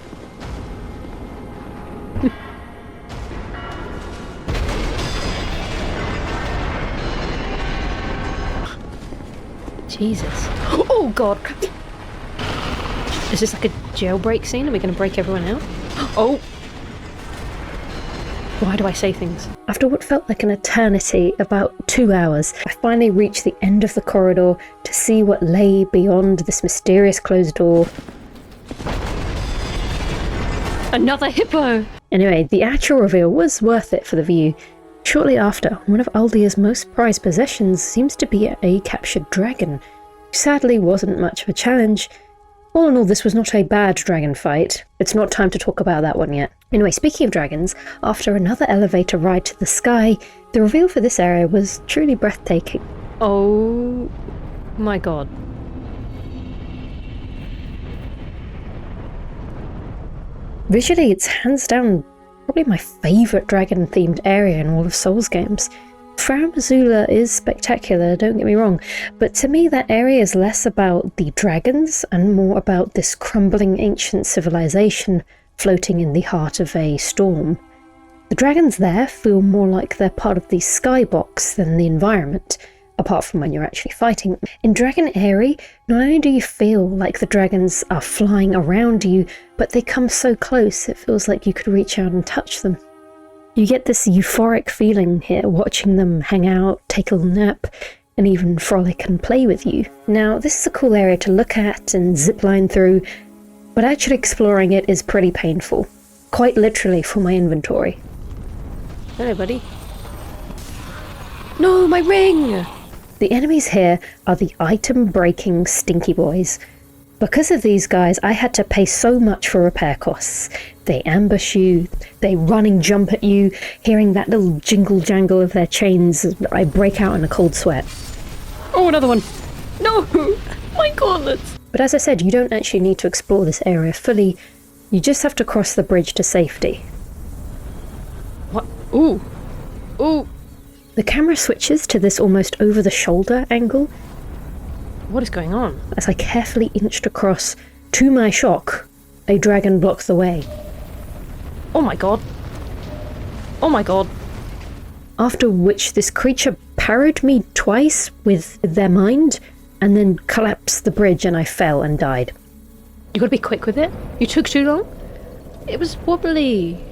Jesus. Oh god! Is this like a jailbreak scene? Are we going to break everyone out? Oh! Why do I say things? After what felt like an eternity, about 2 hours, I finally reached the end of the corridor to see what lay beyond this mysterious closed door. Another hippo! Anyway, the actual reveal was worth it for the view. Shortly after, one of Aldia's most prized possessions seems to be a captured dragon, who sadly wasn't much of a challenge. All in all, this was not a bad dragon fight. It's not time to talk about that one yet. Anyway, speaking of dragons, after another elevator ride to the sky, the reveal for this area was truly breathtaking. Oh my god. Visually, it's hands down probably my favourite dragon-themed area in all of Souls games. Farum Azula is spectacular, don't get me wrong, but to me that area is less about the dragons and more about this crumbling ancient civilization floating in the heart of a storm. The dragons there feel more like they're part of the skybox than the environment, apart from when you're actually fighting them. In Dragon Aerie, not only do you feel like the dragons are flying around you, but they come so close it feels like you could reach out and touch them. You get this euphoric feeling here watching them hang out, take a little nap, and even frolic and play with you. Now, this is a cool area to look at and zipline through, but actually exploring it is pretty painful. Quite literally for my inventory. Hello, buddy. No, my ring! The enemies here are the item-breaking stinky boys. Because of these guys, I had to pay so much for repair costs. They ambush you, they running jump at you, hearing that little jingle jangle of their chains, I break out in a cold sweat. Oh, another one! No! My gauntlets! But as I said, you don't actually need to explore this area fully, you just have to cross the bridge to safety. What? Ooh! Ooh! The camera switches to this almost over-the-shoulder angle. What is going on? As I carefully inched across, to my shock, a dragon blocked the way. Oh my god. Oh my god. After which this creature parried me twice with their mind, and then collapsed the bridge and I fell and died. You gotta be quick with it. You took too long. It was wobbly.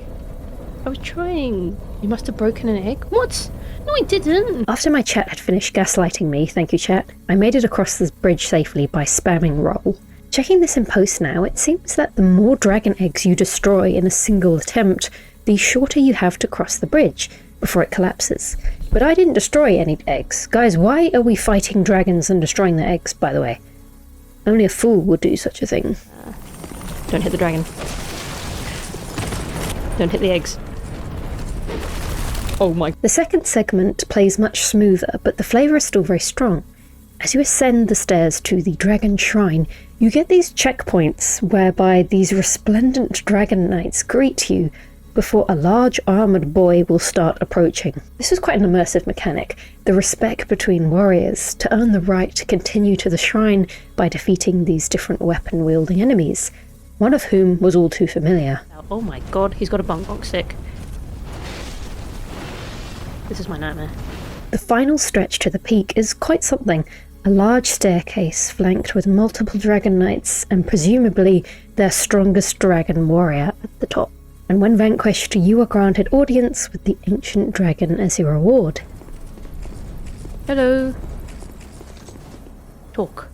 I was trying. You must have broken an egg. What? No, I didn't. After my chat had finished gaslighting me, thank you chat, I made it across the bridge safely by spamming roll. Checking this in post now, it seems that the more dragon eggs you destroy in a single attempt, the shorter you have to cross the bridge before it collapses. But I didn't destroy any eggs. Guys, why are we fighting dragons and destroying their eggs, by the way? Only a fool would do such a thing. Don't hit the dragon. Don't hit the eggs. Oh my... The second segment plays much smoother, but the flavour is still very strong. As you ascend the stairs to the dragon shrine, you get these checkpoints whereby these resplendent dragon knights greet you before a large armoured boy will start approaching. This is quite an immersive mechanic, the respect between warriors to earn the right to continue to the shrine by defeating these different weapon-wielding enemies, one of whom was all too familiar. Oh my god, he's got a bunk stick. This is my nightmare. The final stretch to the peak is quite something. A large staircase flanked with multiple dragon knights and presumably their strongest dragon warrior at the top. And when vanquished, you are granted audience with the ancient dragon as your reward. Hello. Talk.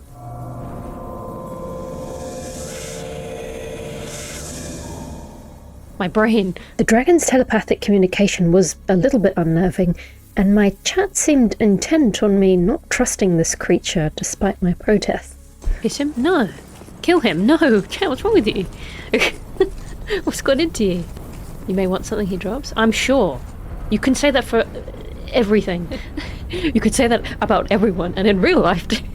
My brain. The dragon's telepathic communication was a little bit unnerving, and my chat seemed intent on me not trusting this creature despite my protests. Hit him? No. Kill him? No. Chat, what's wrong with you? What's got into you? You may want something he drops? I'm sure. You can say that for everything. You could say that about everyone, and in real life too.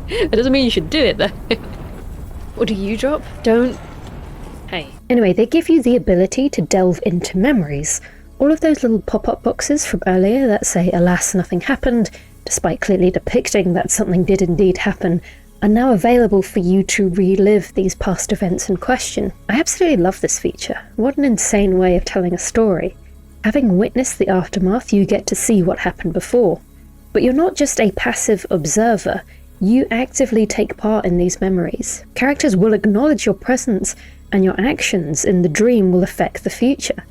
That doesn't mean you should do it though. What do you drop? Don't. Hey. Anyway, they give you the ability to delve into memories. All of those little pop-up boxes from earlier that say, alas, nothing happened, despite clearly depicting that something did indeed happen, are now available for you to relive these past events in question. I absolutely love this feature. What an insane way of telling a story. Having witnessed the aftermath, you get to see what happened before. But you're not just a passive observer, you actively take part in these memories. Characters will acknowledge your presence, and your actions in the dream will affect the future.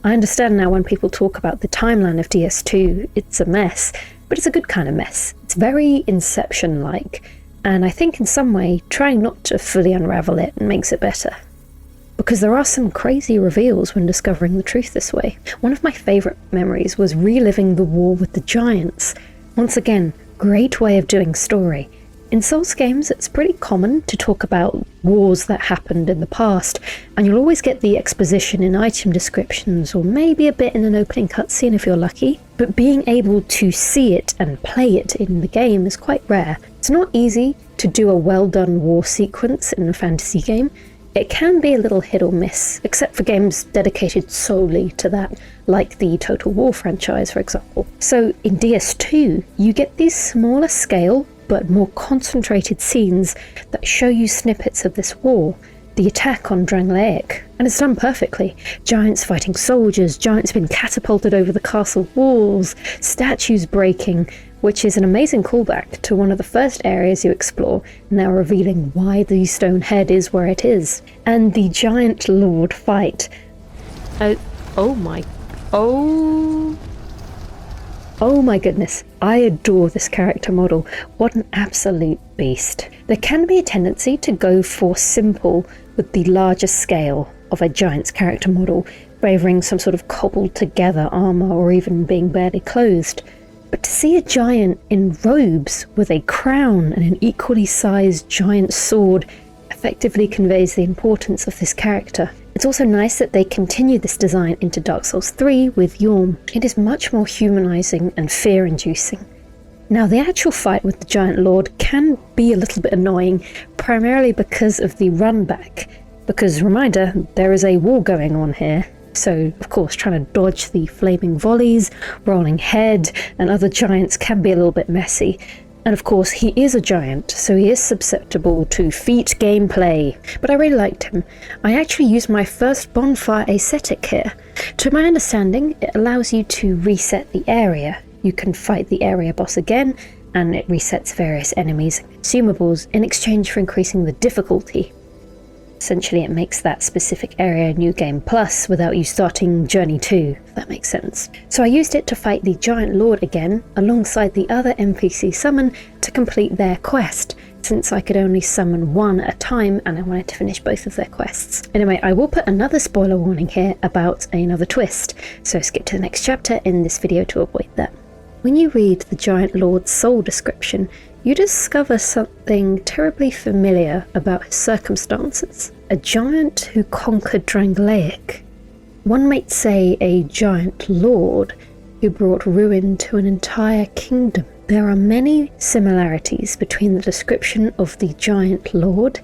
I understand now when people talk about the timeline of DS2, it's a mess, but it's a good kind of mess. It's very Inception-like, and I think in some way, trying not to fully unravel it makes it better. Because there are some crazy reveals when discovering the truth this way. One of my favourite memories was reliving the war with the giants. Once again, great way of doing story. In Souls games, it's pretty common to talk about wars that happened in the past, and you'll always get the exposition in item descriptions, or maybe a bit in an opening cutscene if you're lucky. But being able to see it and play it in the game is quite rare. It's not easy to do a well-done war sequence in a fantasy game. It can be a little hit or miss, except for games dedicated solely to that, like the Total War franchise, for example. So in DS2, you get these smaller scale, but more concentrated scenes that show you snippets of this war, the attack on Drangleic, and it's done perfectly. Giants fighting soldiers, giants being catapulted over the castle walls, statues breaking, which is an amazing callback to one of the first areas you explore, now revealing why the stone head is where it is. And the giant lord fight. Oh my goodness, I adore this character model. What an absolute beast. There can be a tendency to go for simple with the larger scale of a giant's character model, favouring some sort of cobbled together armour or even being barely clothed. But to see a giant in robes with a crown and an equally sized giant sword effectively conveys the importance of this character. It's also nice that they continue this design into Dark Souls 3 with Yhorm. It is much more humanizing and fear-inducing. Now, the actual fight with the Giant Lord can be a little bit annoying, primarily because of the run back. Because, reminder, there is a war going on here. So, of course, trying to dodge the flaming volleys, rolling head, and other giants can be a little bit messy. And of course, he is a giant, so he is susceptible to feat gameplay. But I really liked him. I actually used my first bonfire aesthetic here. To my understanding, it allows you to reset the area. You can fight the area boss again, and it resets various enemies and consumables in exchange for increasing the difficulty. Essentially, it makes that specific area New Game Plus without you starting Journey 2, if that makes sense. So I used it to fight the Giant Lord again, alongside the other NPC summon to complete their quest, since I could only summon one at a time and I wanted to finish both of their quests. Anyway, I will put another spoiler warning here about another twist, so skip to the next chapter in this video to avoid that. When you read the Giant Lord's soul description, you discover something terribly familiar about his circumstances. A giant who conquered Drangleic. One might say a giant lord who brought ruin to an entire kingdom. There are many similarities between the description of the giant lord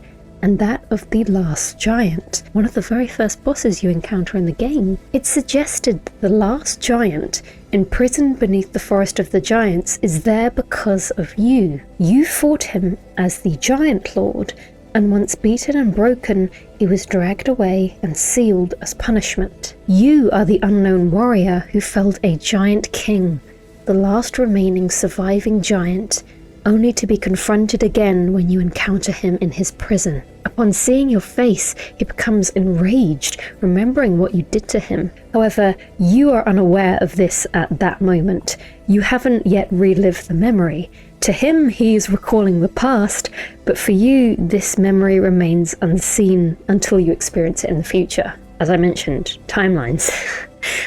and that of the last giant, one of the very first bosses you encounter in the game. It suggested that the last giant, imprisoned beneath the Forest of the Giants, is there because of you. You fought him as the Giant Lord, and once beaten and broken, he was dragged away and sealed as punishment. You are the unknown warrior who felled a giant king, the last remaining surviving giant, only to be confronted again when you encounter him in his prison. Upon seeing your face, he becomes enraged, remembering what you did to him. However, you are unaware of this at that moment. You haven't yet relived the memory. To him, he is recalling the past, but for you, this memory remains unseen until you experience it in the future. As I mentioned, timelines.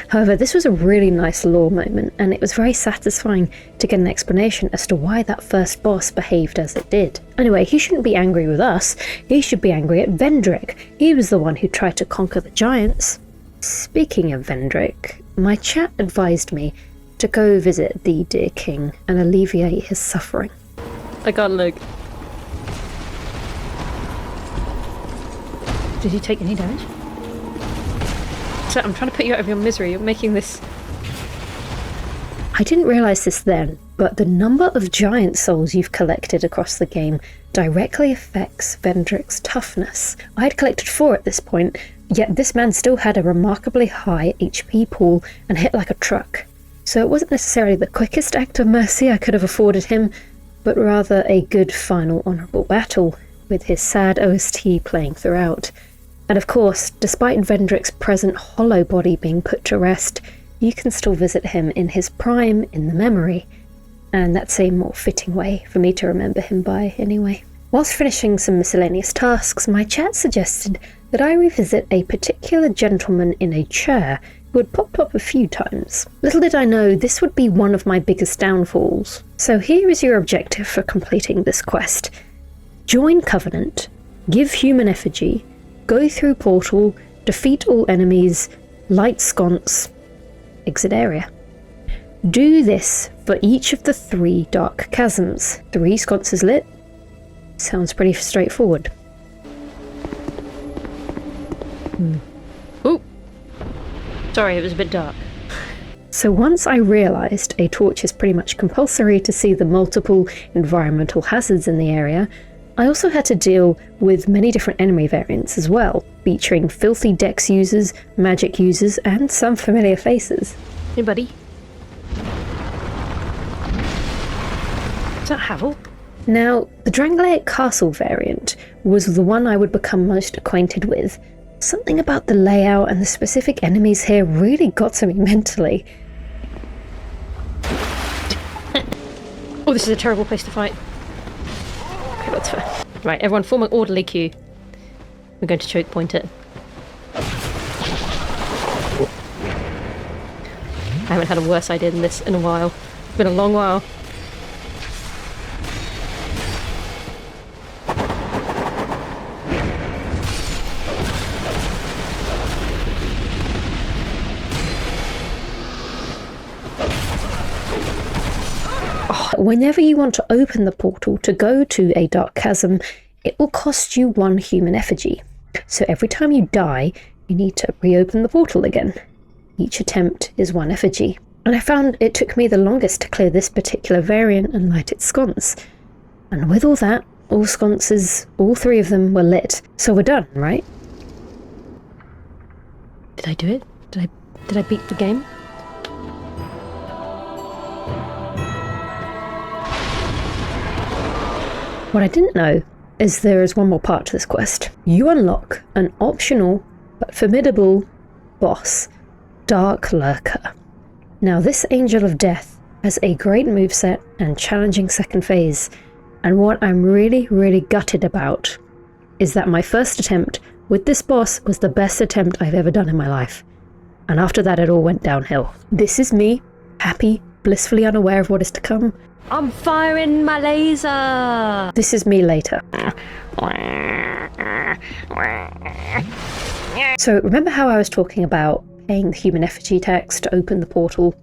However, this was a really nice lore moment, and it was very satisfying to get an explanation as to why that first boss behaved as it did. Anyway, he shouldn't be angry with us, he should be angry at Vendrick. He was the one who tried to conquer the giants. Speaking of Vendrick, my chat advised me to go visit the dear king and alleviate his suffering. I can't look. Did you take any damage? So I'm trying to put you out of your misery. You're making this... I didn't realise this then, but the number of giant souls you've collected across the game directly affects Vendrick's toughness. I had collected 4 at this point, yet this man still had a remarkably high HP pool and hit like a truck. So it wasn't necessarily the quickest act of mercy I could have afforded him, but rather a good final honourable battle, with his sad OST playing throughout. And of course, despite Vendrick's present hollow body being put to rest, you can still visit him in his prime in the memory, and that's a more fitting way for me to remember him by anyway. Whilst finishing some miscellaneous tasks, my chat suggested that I revisit a particular gentleman in a chair who had popped up a few times. Little did I know this would be one of my biggest downfalls. So here is your objective for completing this quest. Join Covenant, give human effigy, go through portal, defeat all enemies, light sconce, exit area. Do this for each of the 3 dark chasms. 3 sconces lit. Sounds pretty straightforward. Ooh! Sorry, it was a bit dark. So once I realised a torch is pretty much compulsory to see the multiple environmental hazards in the area, I also had to deal with many different enemy variants as well, featuring filthy dex users, magic users, and some familiar faces. Hey buddy. Is that Havel? Now, the Drangleic Castle variant was the one I would become most acquainted with. Something about the layout and the specific enemies here really got to me mentally. Oh, this is a terrible place to fight. Okay, that's fair. Right, everyone form an orderly queue. We're going to choke point it. I haven't had a worse idea than this in a while. Been a long while. Whenever you want to open the portal to go to a dark chasm, it will cost you 1 human effigy. So every time you die, you need to reopen the portal again. Each attempt is 1 effigy. And I found it took me the longest to clear this particular variant and light its sconce. And with all that, all sconces, all 3 of them were lit. So we're done, right? Did I do it? Did I beat the game? What I didn't know is there is one more part to this quest. You unlock an optional but formidable boss, Dark Lurker. Now this Angel of Death has a great moveset and challenging second phase, and what I'm really gutted about is that my first attempt with this boss was the best attempt I've ever done in my life, and after that it all went downhill. This is me, happy, blissfully unaware of what is to come. I'm firing my laser! This is me later. So remember how I was talking about paying the human effigy tax to open the portal?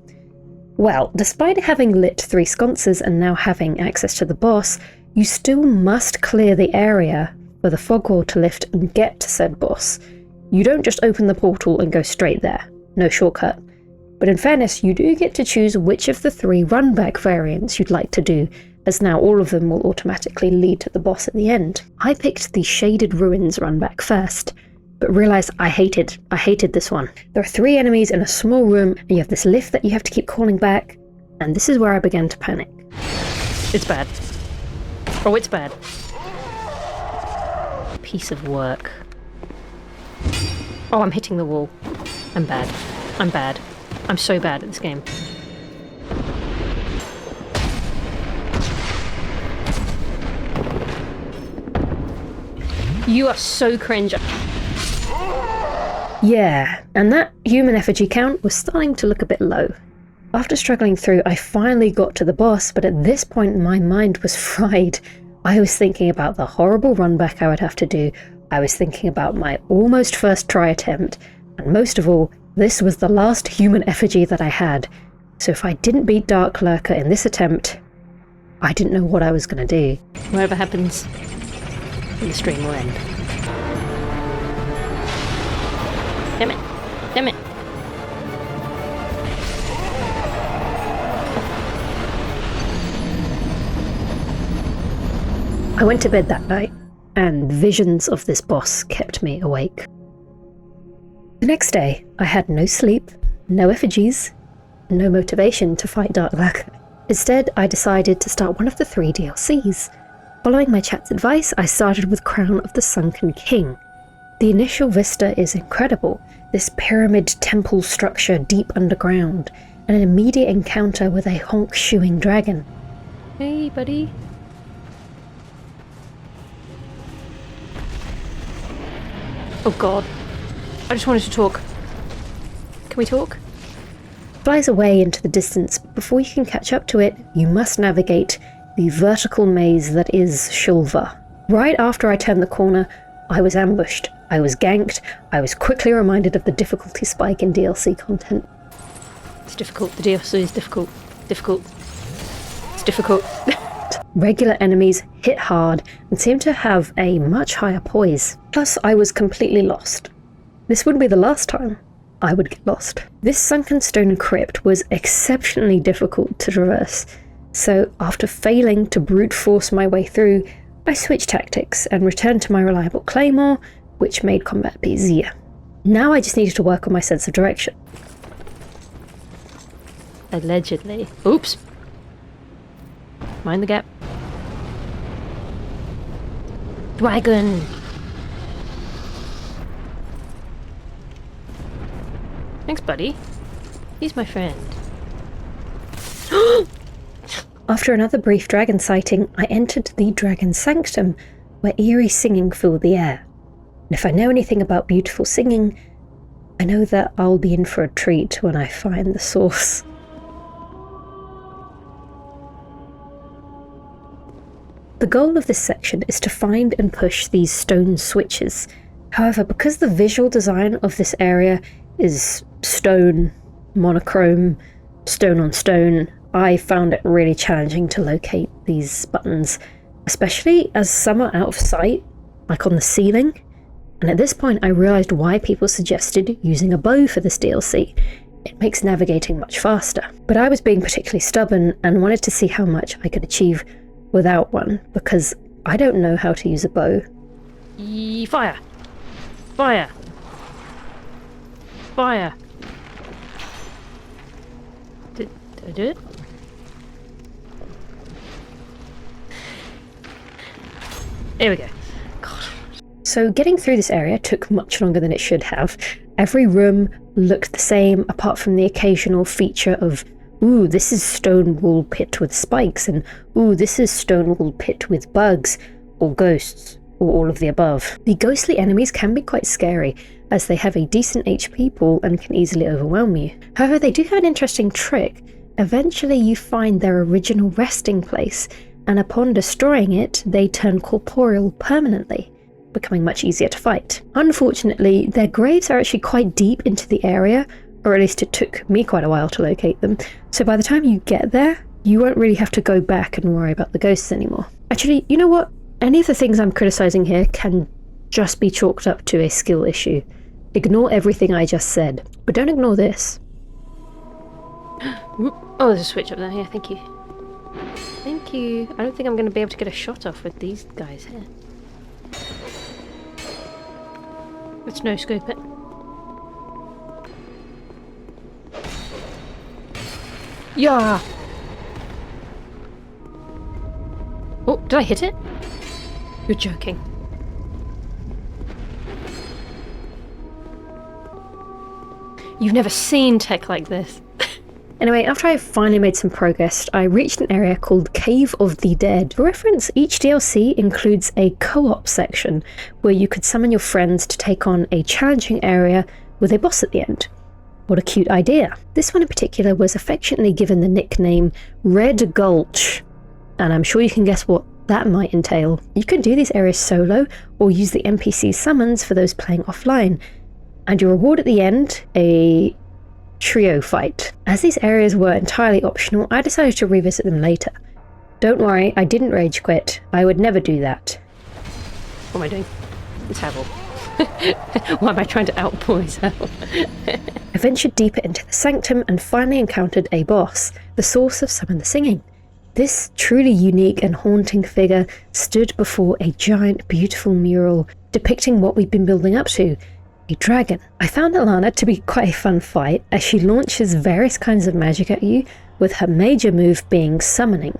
Well, despite having lit 3 sconces and now having access to the boss, you still must clear the area for the fog wall to lift and get to said boss. You don't just open the portal and go straight there. No shortcut. But in fairness, you do get to choose which of the 3 run-back variants you'd like to do, as now all of them will automatically lead to the boss at the end. I picked the Shaded Ruins run-back first, but realised I hated this one. There are 3 enemies in a small room, and you have this lift that you have to keep calling back, and this is where I began to panic. It's bad. Oh, it's bad. Piece of work. Oh, I'm hitting the wall. I'm bad. I'm bad. I'm so bad at this game. You are so cringe. Yeah, and that human effigy count was starting to look a bit low. After struggling through, I finally got to the boss, but at this point my mind was fried. I was thinking about the horrible run back I would have to do, I was thinking about my almost first try attempt, and most of all, this was the last human effigy that I had. So if I didn't beat Dark Lurker in this attempt, I didn't know what I was going to do. Whatever happens, the stream will end. Damn it! Damn it! I went to bed that night, and visions of this boss kept me awake. The next day, I had no sleep, no effigies, no motivation to fight Dark Lurker. Instead, I decided to start one of the 3 DLCs. Following my chat's advice, I started with Crown of the Sunken King. The initial vista is incredible, this pyramid temple structure deep underground, and an immediate encounter with a honk-shooing dragon. Hey, buddy. Oh god. I just wanted to talk. Can we talk? Flies away into the distance, but before you can catch up to it, you must navigate the vertical maze that is Shulva. Right after I turned the corner, I was ambushed, I was ganked, I was quickly reminded of the difficulty spike in DLC content. It's difficult, the DLC is difficult. Difficult. It's difficult. Regular enemies hit hard and seem to have a much higher poise. Plus, I was completely lost. This would be the last time I would get lost. This sunken stone crypt was exceptionally difficult to traverse, so after failing to brute force my way through, I switched tactics and returned to my reliable claymore, which made combat easier. Now I just needed to work on my sense of direction. Allegedly. Oops. Mind the gap. Dragon! Thanks, buddy. He's my friend. After another brief dragon sighting, I entered the Dragon Sanctum, where eerie singing filled the air. And if I know anything about beautiful singing, I know that I'll be in for a treat when I find the source. The goal of this section is to find and push these stone switches. However, because the visual design of this area is stone, monochrome, stone on stone, I found it really challenging to locate these buttons, especially as some are out of sight, like on the ceiling. And at this point I realised why people suggested using a bow for this DLC. It makes navigating much faster. But I was being particularly stubborn and wanted to see how much I could achieve without one, because I don't know how to use a bow. Fire! Fire! Fire! Did I do it? There we go. God. So getting through this area took much longer than it should have. Every room looked the same, apart from the occasional feature of, ooh, this is stone wall pit with spikes, and ooh, this is stone wall pit with bugs, or ghosts, or all of the above. The ghostly enemies can be quite scary, as they have a decent HP pool and can easily overwhelm you. However, they do have an interesting trick. Eventually you find their original resting place, and upon destroying it, they turn corporeal permanently, becoming much easier to fight. Unfortunately, their graves are actually quite deep into the area, or at least it took me quite a while to locate them, so by the time you get there, you won't really have to go back and worry about the ghosts anymore. Actually, you know what? Any of the things I'm criticising here can just be chalked up to a skill issue. Ignore everything I just said, but don't ignore this. Oh, there's a switch up there. Yeah, thank you. Thank you. I don't think I'm going to be able to get a shot off with these guys here. Let's no scope it. Yeah. Oh, did I hit it? You're joking. You've never seen tech like this. Anyway, after I finally made some progress, I reached an area called Cave of the Dead. For reference, each DLC includes a co-op section where you could summon your friends to take on a challenging area with a boss at the end. What a cute idea. This one in particular was affectionately given the nickname Red Gulch, and I'm sure you can guess what that might entail. You can do these areas solo or use the NPC summons for those playing offline, and your reward at the end, a trio fight. As these areas were entirely optional, I decided to revisit them later. Don't worry, I didn't rage quit. I would never do that. What am I doing? It's terrible. Why am I trying to outpour myself? I ventured deeper into the sanctum and finally encountered a boss, the source of some of the singing. This truly unique and haunting figure stood before a giant, beautiful mural depicting what we'd been building up to, a dragon. I found Alana to be quite a fun fight, as she launches various kinds of magic at you, with her major move being summoning.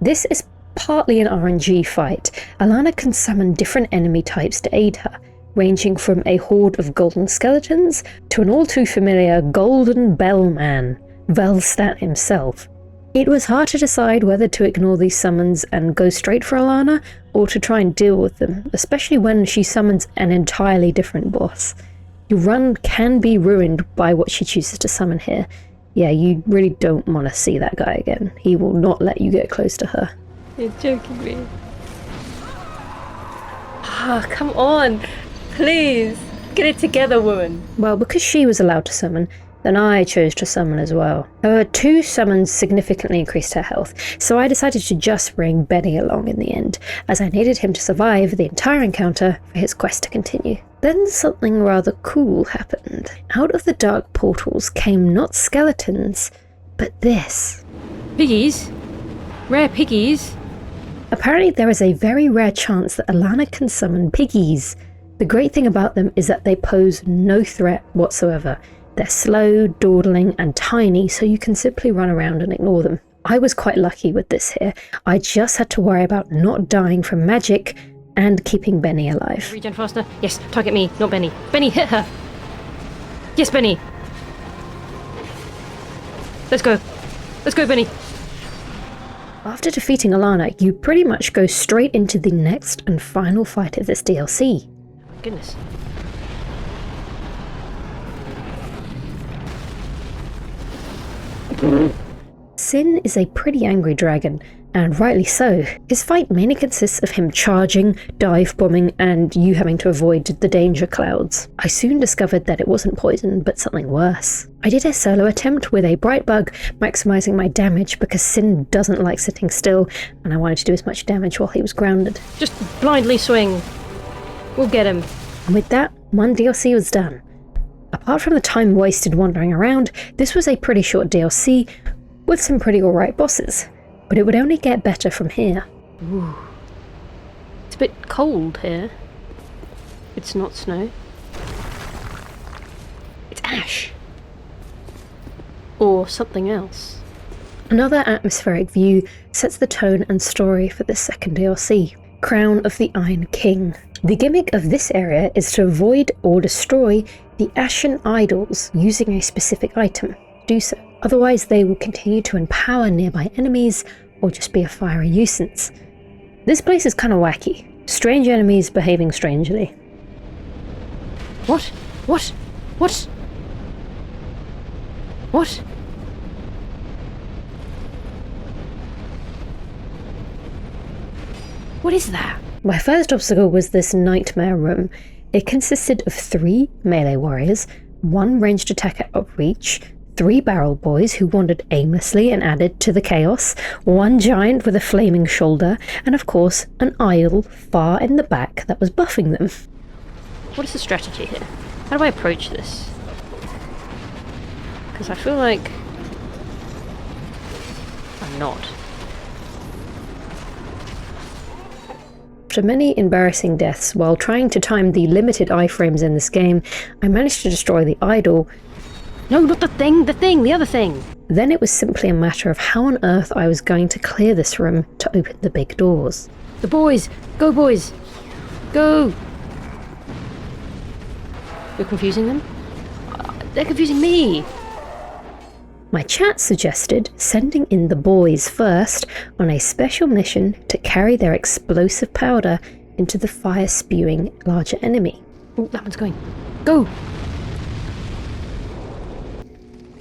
This is partly an RNG fight. Alana can summon different enemy types to aid her, ranging from a horde of golden skeletons to an all too familiar golden bell man, Velstat himself. It was hard to decide whether to ignore these summons and go straight for Alana, or to try and deal with them, especially when she summons an entirely different boss. Your run can be ruined by what she chooses to summon here. Yeah, you really don't want to see that guy again. He will not let you get close to her. You're joking me. Ah, come on. Please. Get it together, woman. Well, because she was allowed to summon, then I chose to summon as well. However, 2 summons significantly increased her health, so I decided to just bring Benny along in the end, as I needed him to survive the entire encounter for his quest to continue. Then something rather cool happened. Out of the dark portals came not skeletons, but this. Piggies? Rare piggies? Apparently there is a very rare chance that Alana can summon piggies. The great thing about them is that they pose no threat whatsoever. They're slow, dawdling, and tiny, so you can simply run around and ignore them. I was quite lucky with this here. I just had to worry about not dying from magic and keeping Benny alive. Regen faster. Yes, target me, not Benny. Benny, hit her! Yes, Benny! Let's go. Let's go, Benny! After defeating Alana, you pretty much go straight into the next and final fight of this DLC. Oh my goodness. Sin is a pretty angry dragon, and rightly so. His fight mainly consists of him charging, dive bombing, and you having to avoid the danger clouds. I soon discovered that it wasn't poison, but something worse. I did a solo attempt with a bright bug, maximising my damage because Sin doesn't like sitting still, and I wanted to do as much damage while he was grounded. Just blindly swing. We'll get him. And with that, one DLC was done. Apart from the time wasted wandering around, this was a pretty short DLC with some pretty alright bosses, but it would only get better from here. Ooh. It's a bit cold here. It's not snow. It's ash. Or something else. Another atmospheric view sets the tone and story for this second DLC, Crown of the Iron King. The gimmick of this area is to avoid or destroy the ashen idols using a specific item. Do so. Otherwise they will continue to empower nearby enemies or just be a fiery nuisance. This place is kind of wacky. Strange enemies behaving strangely. What? What? What? What? What is that? My first obstacle was this nightmare room. It consisted of 3 melee warriors, 1 ranged attack at outreach, 3 barrel boys who wandered aimlessly and added to the chaos, 1 giant with a flaming shoulder, and of course an idol far in the back that was buffing them. What is the strategy here? How do I approach this? Because I feel like I'm not. After many embarrassing deaths while trying to time the limited iframes in this game, I managed to destroy the idol. No, not the thing, the other thing! Then it was simply a matter of how on earth I was going to clear this room to open the big doors. The boys! Go boys! Go! You're confusing them? They're confusing me! My chat suggested sending in the boys first on a special mission to carry their explosive powder into the fire-spewing larger enemy. Oh, that one's going. Go!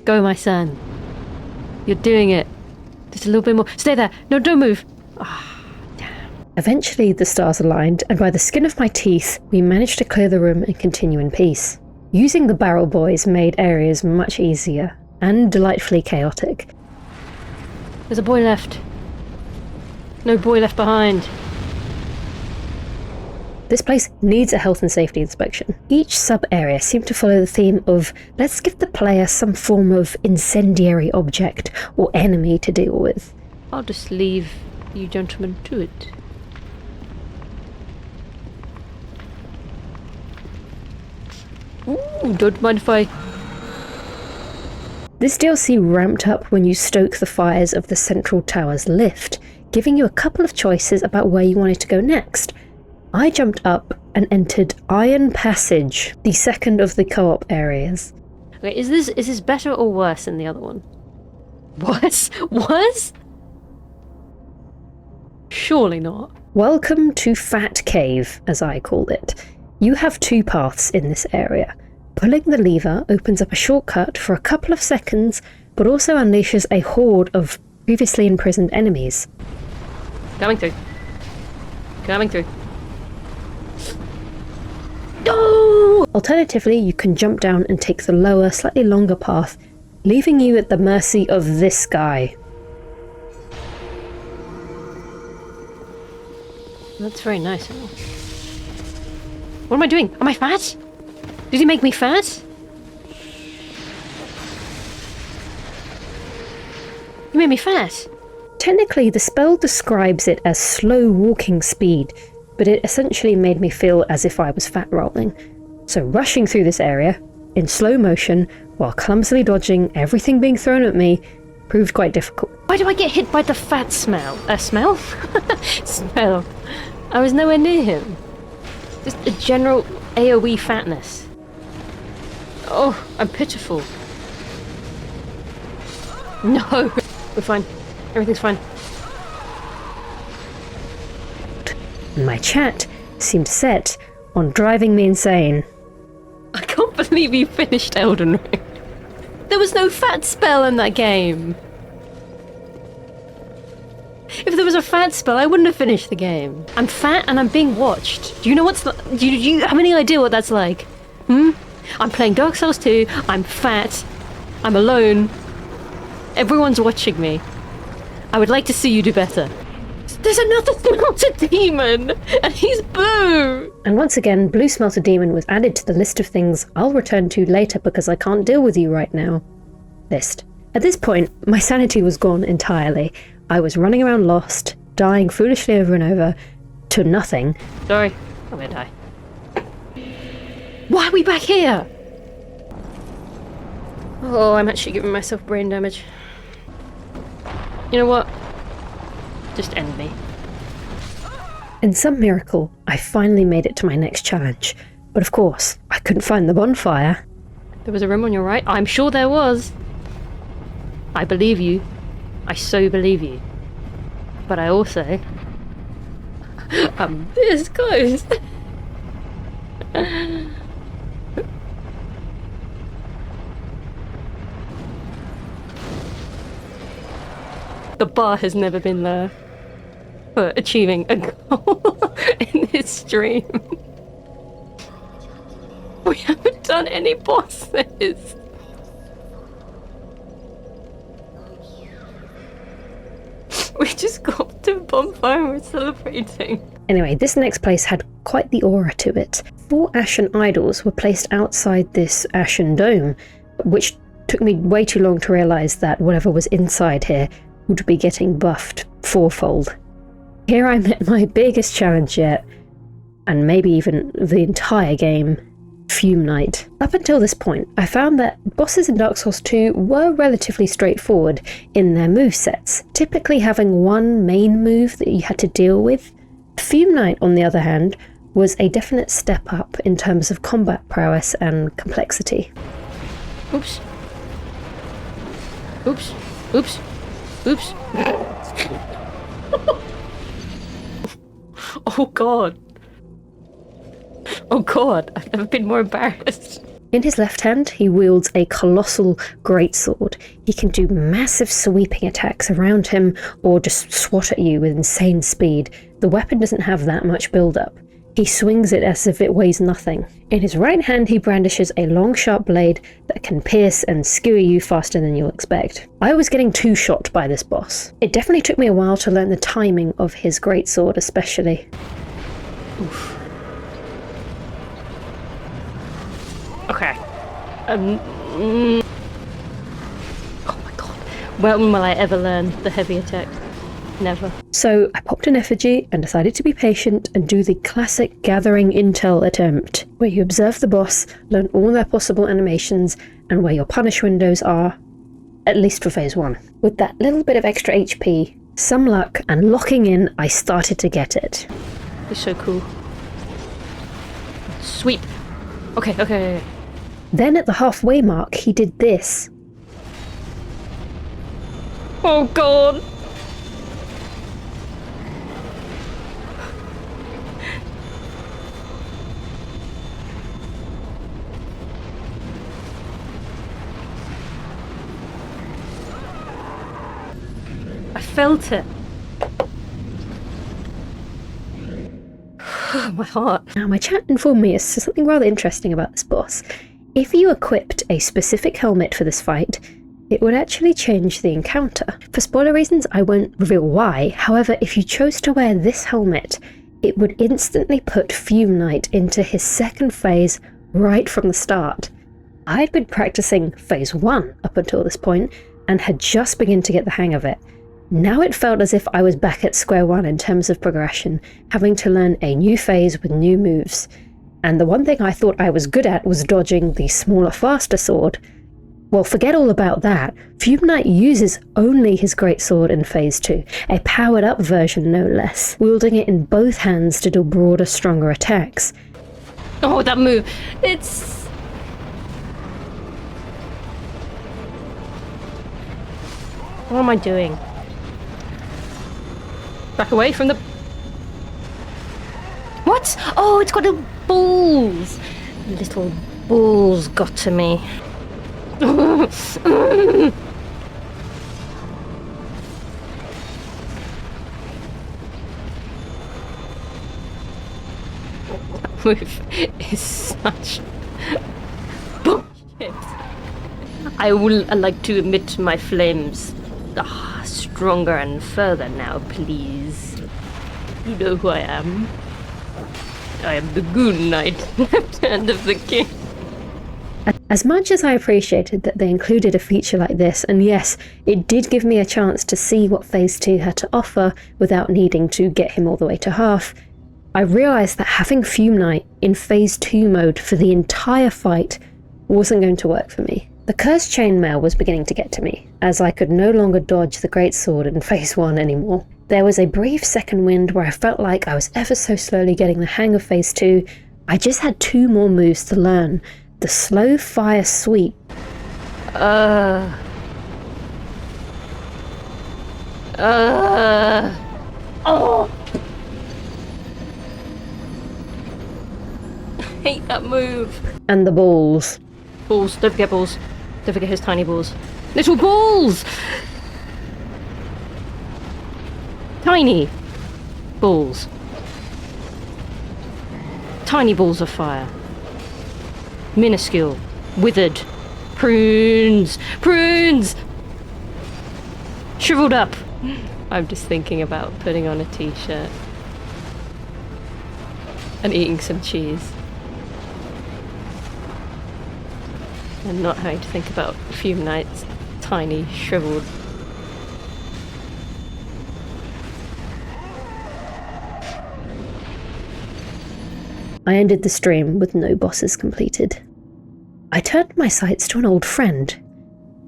Go, my son. You're doing it. Just a little bit more. Stay there. No, don't move. Ah, damn. Eventually the stars aligned, and by the skin of my teeth, we managed to clear the room and continue in peace. Using the barrel boys made areas much easier and delightfully chaotic. There's a boy left. No boy left behind. This place needs a health and safety inspection. Each sub-area seemed to follow the theme of let's give the player some form of incendiary object or enemy to deal with. I'll just leave you gentlemen to it. Ooh, don't mind if I... This DLC ramped up when you stoke the fires of the Central Tower's lift, giving you a couple of choices about where you wanted to go next. I jumped up and entered Iron Passage, the second of the co-op areas. Okay, is this better or worse than the other one? Worse? Worse? Surely not. Welcome to Fat Cave, as I called it. You have 2 paths in this area. Pulling the lever opens up a shortcut for a couple of seconds, but also unleashes a horde of previously imprisoned enemies. Coming through. Coming through. No! Alternatively, you can jump down and take the lower, slightly longer path, leaving you at the mercy of this guy. That's very nice. What am I doing? Am I fat? Did he make me fat? You made me fat. Technically, the spell describes it as slow walking speed, but it essentially made me feel as if I was fat rolling. So rushing through this area, in slow motion, while clumsily dodging everything being thrown at me, proved quite difficult. Why do I get hit by the fat smell? Smell? Smell. I was nowhere near him. Just a general AoE fatness. Oh, I'm pitiful. No! We're fine. Everything's fine. My chat seemed set on driving me insane. I can't believe you finished Elden Ring. There was no fat spell in that game. If there was a fat spell, I wouldn't have finished the game. I'm fat and I'm being watched. Do you know what's... Do you have any idea what that's like? I'm playing Dark Souls 2, I'm fat, I'm alone. Everyone's watching me. I would like to see you do better. There's another smelter demon! And he's blue! And once again, Blue Smelter Demon was added to the list of things I'll return to later because I can't deal with you right now. List. At this point, my sanity was gone entirely. I was running around lost, dying foolishly over and over, to nothing. Sorry, I'm gonna die. Why are we back here? Oh, I'm actually giving myself brain damage. You know what? Just end me. In some miracle, I finally made it to my next challenge. But of course, I couldn't find the bonfire. There was a room on your right? I'm sure there was. I believe you. I so believe you. But I also... I'm this close. The bar has never been there for achieving a goal in this stream. We haven't done any bosses. We just got to a bonfire and we're celebrating. Anyway, this next place had quite the aura to it. 4 ashen idols were placed outside this ashen dome, which took me way too long to realise that whatever was inside here would be getting buffed 4-fold. Here I met my biggest challenge yet, and maybe even the entire game, Fume Night. Up until this point, I found that bosses in Dark Souls 2 were relatively straightforward in their movesets, typically having one main move that you had to deal with. Fume Night, on the other hand, was a definite step up in terms of combat prowess and complexity. Oops. Oops. Oops. Oops. Oh god. Oh god, I've never been more embarrassed. In his left hand, he wields a colossal greatsword. He can do massive sweeping attacks around him or just swat at you with insane speed. The weapon doesn't have that much build-up. He swings it as if it weighs nothing. In his right hand, he brandishes a long, sharp blade that can pierce and skewer you faster than you'll expect. I was getting two-shot by this boss. It definitely took me a while to learn the timing of his greatsword, especially. Oof. Okay. Oh my god. When will I ever learn the heavy attack? Never. So I popped an effigy and decided to be patient and do the classic gathering intel attempt, where you observe the boss, learn all their possible animations, and where your punish windows are, at least for phase 1. With that little bit of extra HP, some luck, and locking in, I started to get it. It's so cool. Sweep. Okay. Then at the halfway mark, he did this. Oh god. I felt it. My heart. Now, my chat informed me as to something rather interesting about this boss. If you equipped a specific helmet for this fight, it would actually change the encounter. For spoiler reasons, I won't reveal why. However, if you chose to wear this helmet, it would instantly put Fume Knight into his second phase right from the start. I'd been practicing phase 1 up until this point and had just begun to get the hang of it. Now it felt as if I was back at square one in terms of progression, having to learn a new phase with new moves. And the one thing I thought I was good at was dodging the smaller, faster sword. Well, forget all about that. Fume Knight uses only his greatsword in phase 2, a powered up version no less, wielding it in both hands to do broader, stronger attacks. Oh, that move. It's... What am I doing? Back away from the... What? Oh, it's got the balls. Little balls got to me. move is such bullshit. I would like to emit my flames stronger and further now, please. You know who I am. I am the Goon Knight, left hand of the king. As much as I appreciated that they included a feature like this, and yes, it did give me a chance to see what Phase 2 had to offer without needing to get him all the way to half, I realised that having Fume Knight in Phase 2 mode for the entire fight wasn't going to work for me. The cursed chainmail was beginning to get to me, as I could no longer dodge the greatsword in Phase 1 anymore. There was a brief second wind where I felt like I was ever so slowly getting the hang of Phase 2. I just had 2 more moves to learn. The slow fire sweep. Oh. Hate that move. And the balls. Balls, don't forget balls. Don't forget his tiny balls. Little balls! Tiny balls. Tiny balls of fire. Minuscule. Withered. Prunes! Prunes! Shriveled up. I'm just thinking about putting on a t-shirt. And eating some cheese. And not having to think about Fume Knight's tiny, shriveled. I ended the stream with no bosses completed. I turned my sights to an old friend.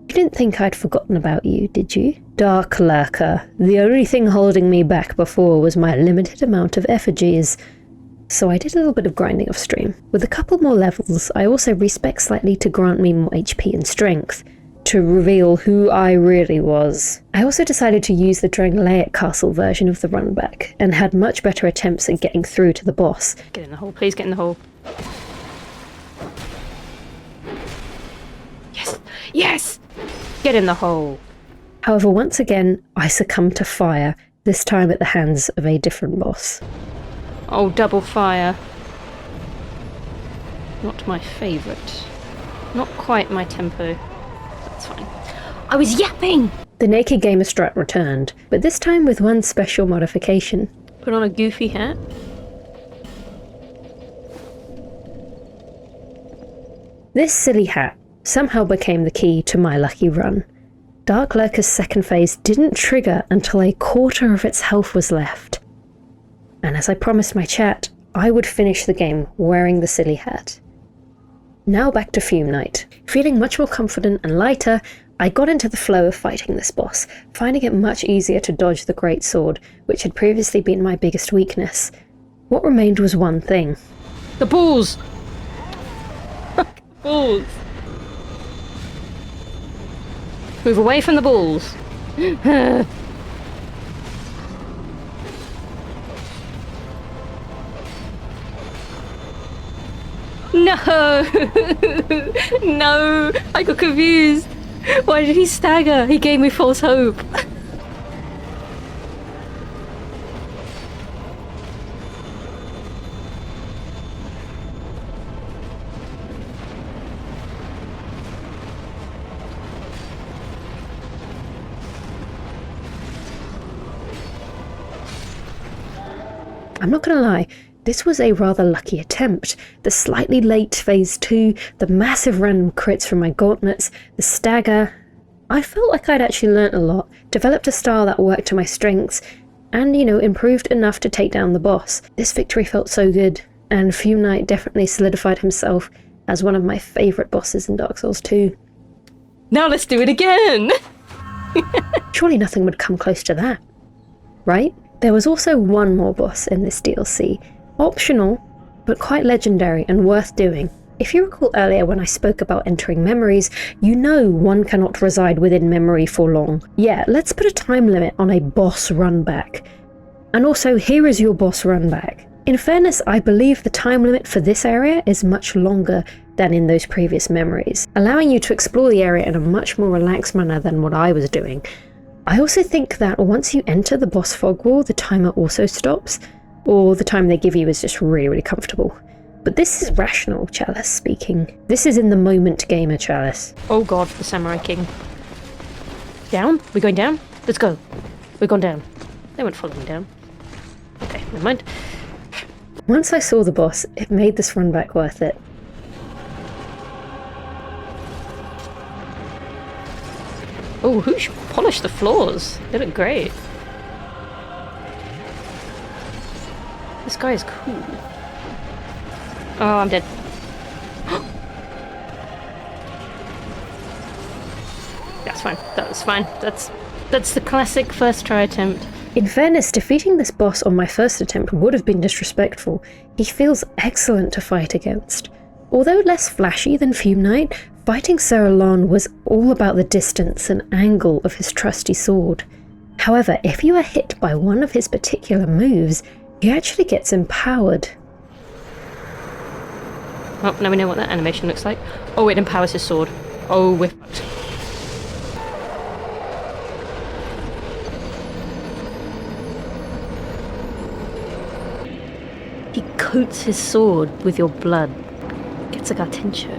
You didn't think I'd forgotten about you, did you? Dark Lurker. The only thing holding me back before was my limited amount of effigies. So I did a little bit of grinding off stream. With a couple more levels, I also respec slightly to grant me more HP and strength, to reveal who I really was. I also decided to use the Drangleic Castle version of the runback, and had much better attempts at getting through to the boss. Get in the hole, please get in the hole. Yes! Yes! Get in the hole! However, once again, I succumbed to fire, this time at the hands of a different boss. Oh, double fire. Not my favourite. Not quite my tempo. That's fine. I was yapping! The Naked Gamer strut returned, but this time with one special modification. Put on a goofy hat. This silly hat somehow became the key to my lucky run. Dark Lurker's second phase didn't trigger until a quarter of its health was left. And as I promised my chat, I would finish the game wearing the silly hat. Now back to Fume Knight. Feeling much more confident and lighter, I got into the flow of fighting this boss, finding it much easier to dodge the greatsword, which had previously been my biggest weakness. What remained was one thing. The balls! Balls! Move away from the balls. No! No! I got confused! Why did he stagger? He gave me false hope. I'm not gonna lie, this was a rather lucky attempt. The slightly late phase 2, the massive random crits from my gauntlets, the stagger. I felt like I'd actually learnt a lot, developed a style that worked to my strengths, and, improved enough to take down the boss. This victory felt so good, and Fume Knight definitely solidified himself as one of my favourite bosses in Dark Souls 2. Now let's do it again! Surely nothing would come close to that, right? There was also one more boss in this DLC, optional, but quite legendary and worth doing. If you recall earlier when I spoke about entering memories, you know one cannot reside within memory for long. Yeah, let's put a time limit on a boss run back. And also, here is your boss run back. In fairness, I believe the time limit for this area is much longer than in those previous memories, allowing you to explore the area in a much more relaxed manner than what I was doing. I also think that once you enter the boss fog wall, the timer also stops, or the time they give you is just really, really comfortable. But this is rational Chalice speaking. This is in the moment gamer Chalice. Oh god, the Samurai King. Down? We're going down? Let's go. We're going down. They won't follow me down. Okay, never mind. Once I saw the boss, it made this run back worth it. Oh, who should polish the floors? They look great. This guy is cool. Oh, I'm dead. That's fine. That was fine. That's the classic first try attempt. In fairness, defeating this boss on my first attempt would have been disrespectful. He feels excellent to fight against. Although less flashy than Fume Knight, fighting Sir Alon was all about the distance and angle of his trusty sword. However, if you are hit by one of his particular moves, he actually gets empowered. Oh, now we know what that animation looks like. Oh, it empowers his sword. Oh, we're fucked. He coats his sword with your blood. Gets like our tincture.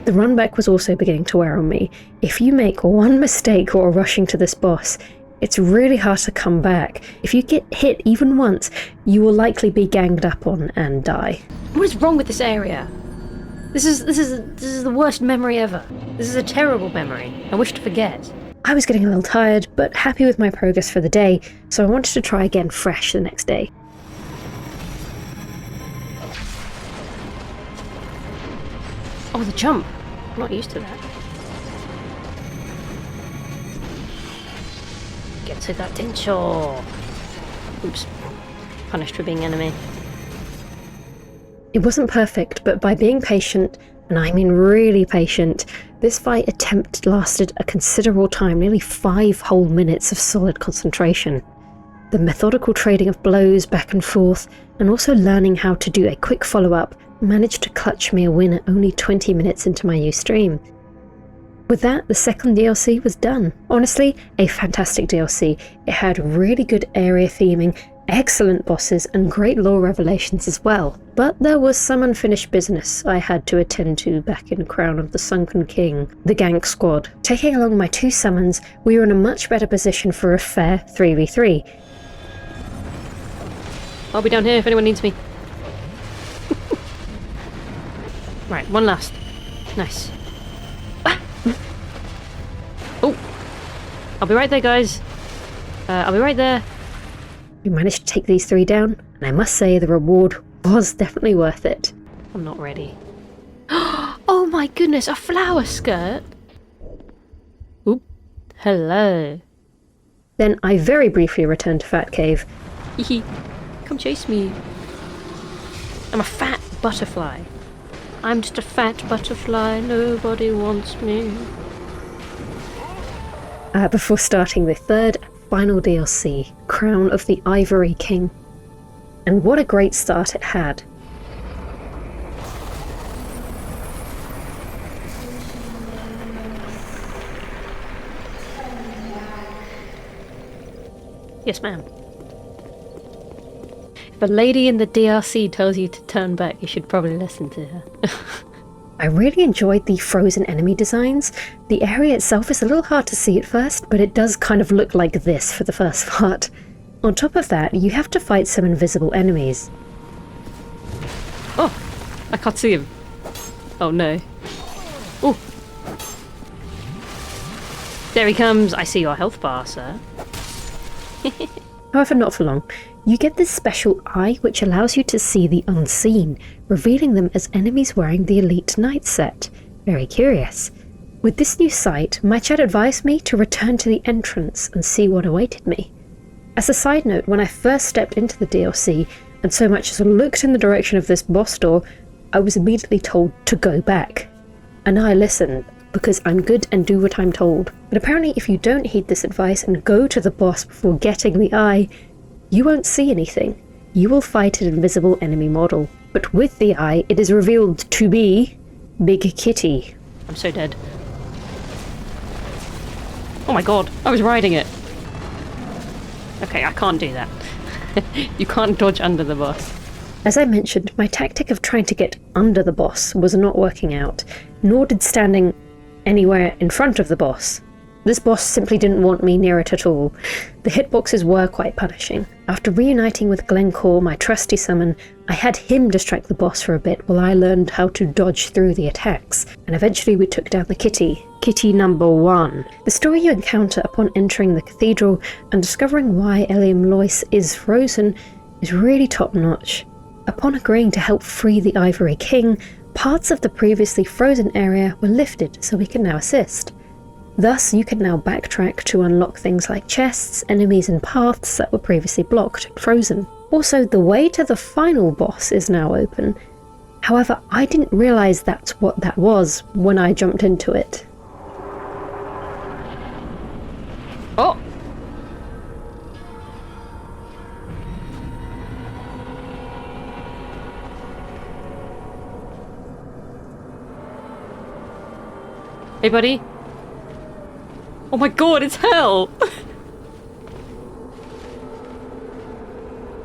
The run back was also beginning to wear on me. If you make one mistake while rushing to this boss, it's really hard to come back. If you get hit even once, you will likely be ganged up on and die. What is wrong with this area? This is the worst memory ever. This is a terrible memory. I wish to forget. I was getting a little tired, but happy with my progress for the day, so I wanted to try again fresh the next day. Oh, the jump. I'm not used to that. Get to that tincture. Oops. Punished for being enemy. It wasn't perfect, but by being patient, and I mean really patient, this fight attempt lasted a considerable time, nearly 5 whole minutes of solid concentration. The methodical trading of blows back and forth, and also learning how to do a quick follow-up, managed to clutch me a win at only 20 minutes into my new stream. With that, the second DLC was done. Honestly, a fantastic DLC. It had really good area theming, excellent bosses, and great lore revelations as well. But there was some unfinished business I had to attend to back in Crown of the Sunken King, the Gank squad. Taking along my 2 summons, we were in a much better position for a fair 3v3. I'll be down here if anyone needs me. Right, one last. Nice. Ah! Oh! I'll be right there, guys. I'll be right there. We managed to take these 3 down, and I must say the reward was definitely worth it. I'm not ready. Oh my goodness, a flower skirt! Oop. Hello. Then I very briefly returned to Fat Cave. Hehe. Come chase me. I'm a fat butterfly. I'm just a fat butterfly, nobody wants me. Before starting the 3rd and final DLC, Crown of the Ivory King. And what a great start it had. Yes, ma'am. If a lady in the DRC tells you to turn back, you should probably listen to her. I really enjoyed the frozen enemy designs. The area itself is a little hard to see at first, but it does kind of look like this for the first part. On top of that, you have to fight some invisible enemies. Oh! I can't see him. Oh no. Oh! There he comes! I see your health bar, sir. However, not for long. You get this special eye which allows you to see the unseen, revealing them as enemies wearing the Elite Knight set. Very curious. With this new sight, my chat advised me to return to the entrance and see what awaited me. As a side note, when I first stepped into the DLC, and so much as looked in the direction of this boss door, I was immediately told to go back. And I listened, because I'm good and do what I'm told. But apparently if you don't heed this advice and go to the boss before getting the eye, you won't see anything. You will fight an invisible enemy model. But with the eye, it is revealed to be Big Kitty. I'm so dead. Oh my god, I was riding it! Okay, I can't do that. You can't dodge under the boss. As I mentioned, my tactic of trying to get under the boss was not working out, nor did standing anywhere in front of the boss. This boss simply didn't want me near it at all. The hitboxes were quite punishing. After reuniting with Glencore, my trusty summon, I had him distract the boss for a bit while I learned how to dodge through the attacks, and eventually we took down the kitty. Kitty number 1. The story you encounter upon entering the cathedral and discovering why Eliam Lois is frozen is really top-notch. Upon agreeing to help free the Ivory King, parts of the previously frozen area were lifted so we can now assist. Thus, you can now backtrack to unlock things like chests, enemies and paths that were previously blocked and frozen. Also, the way to the final boss is now open. However, I didn't realise that's what that was when I jumped into it. Oh! Hey, buddy. Oh my god, it's hell!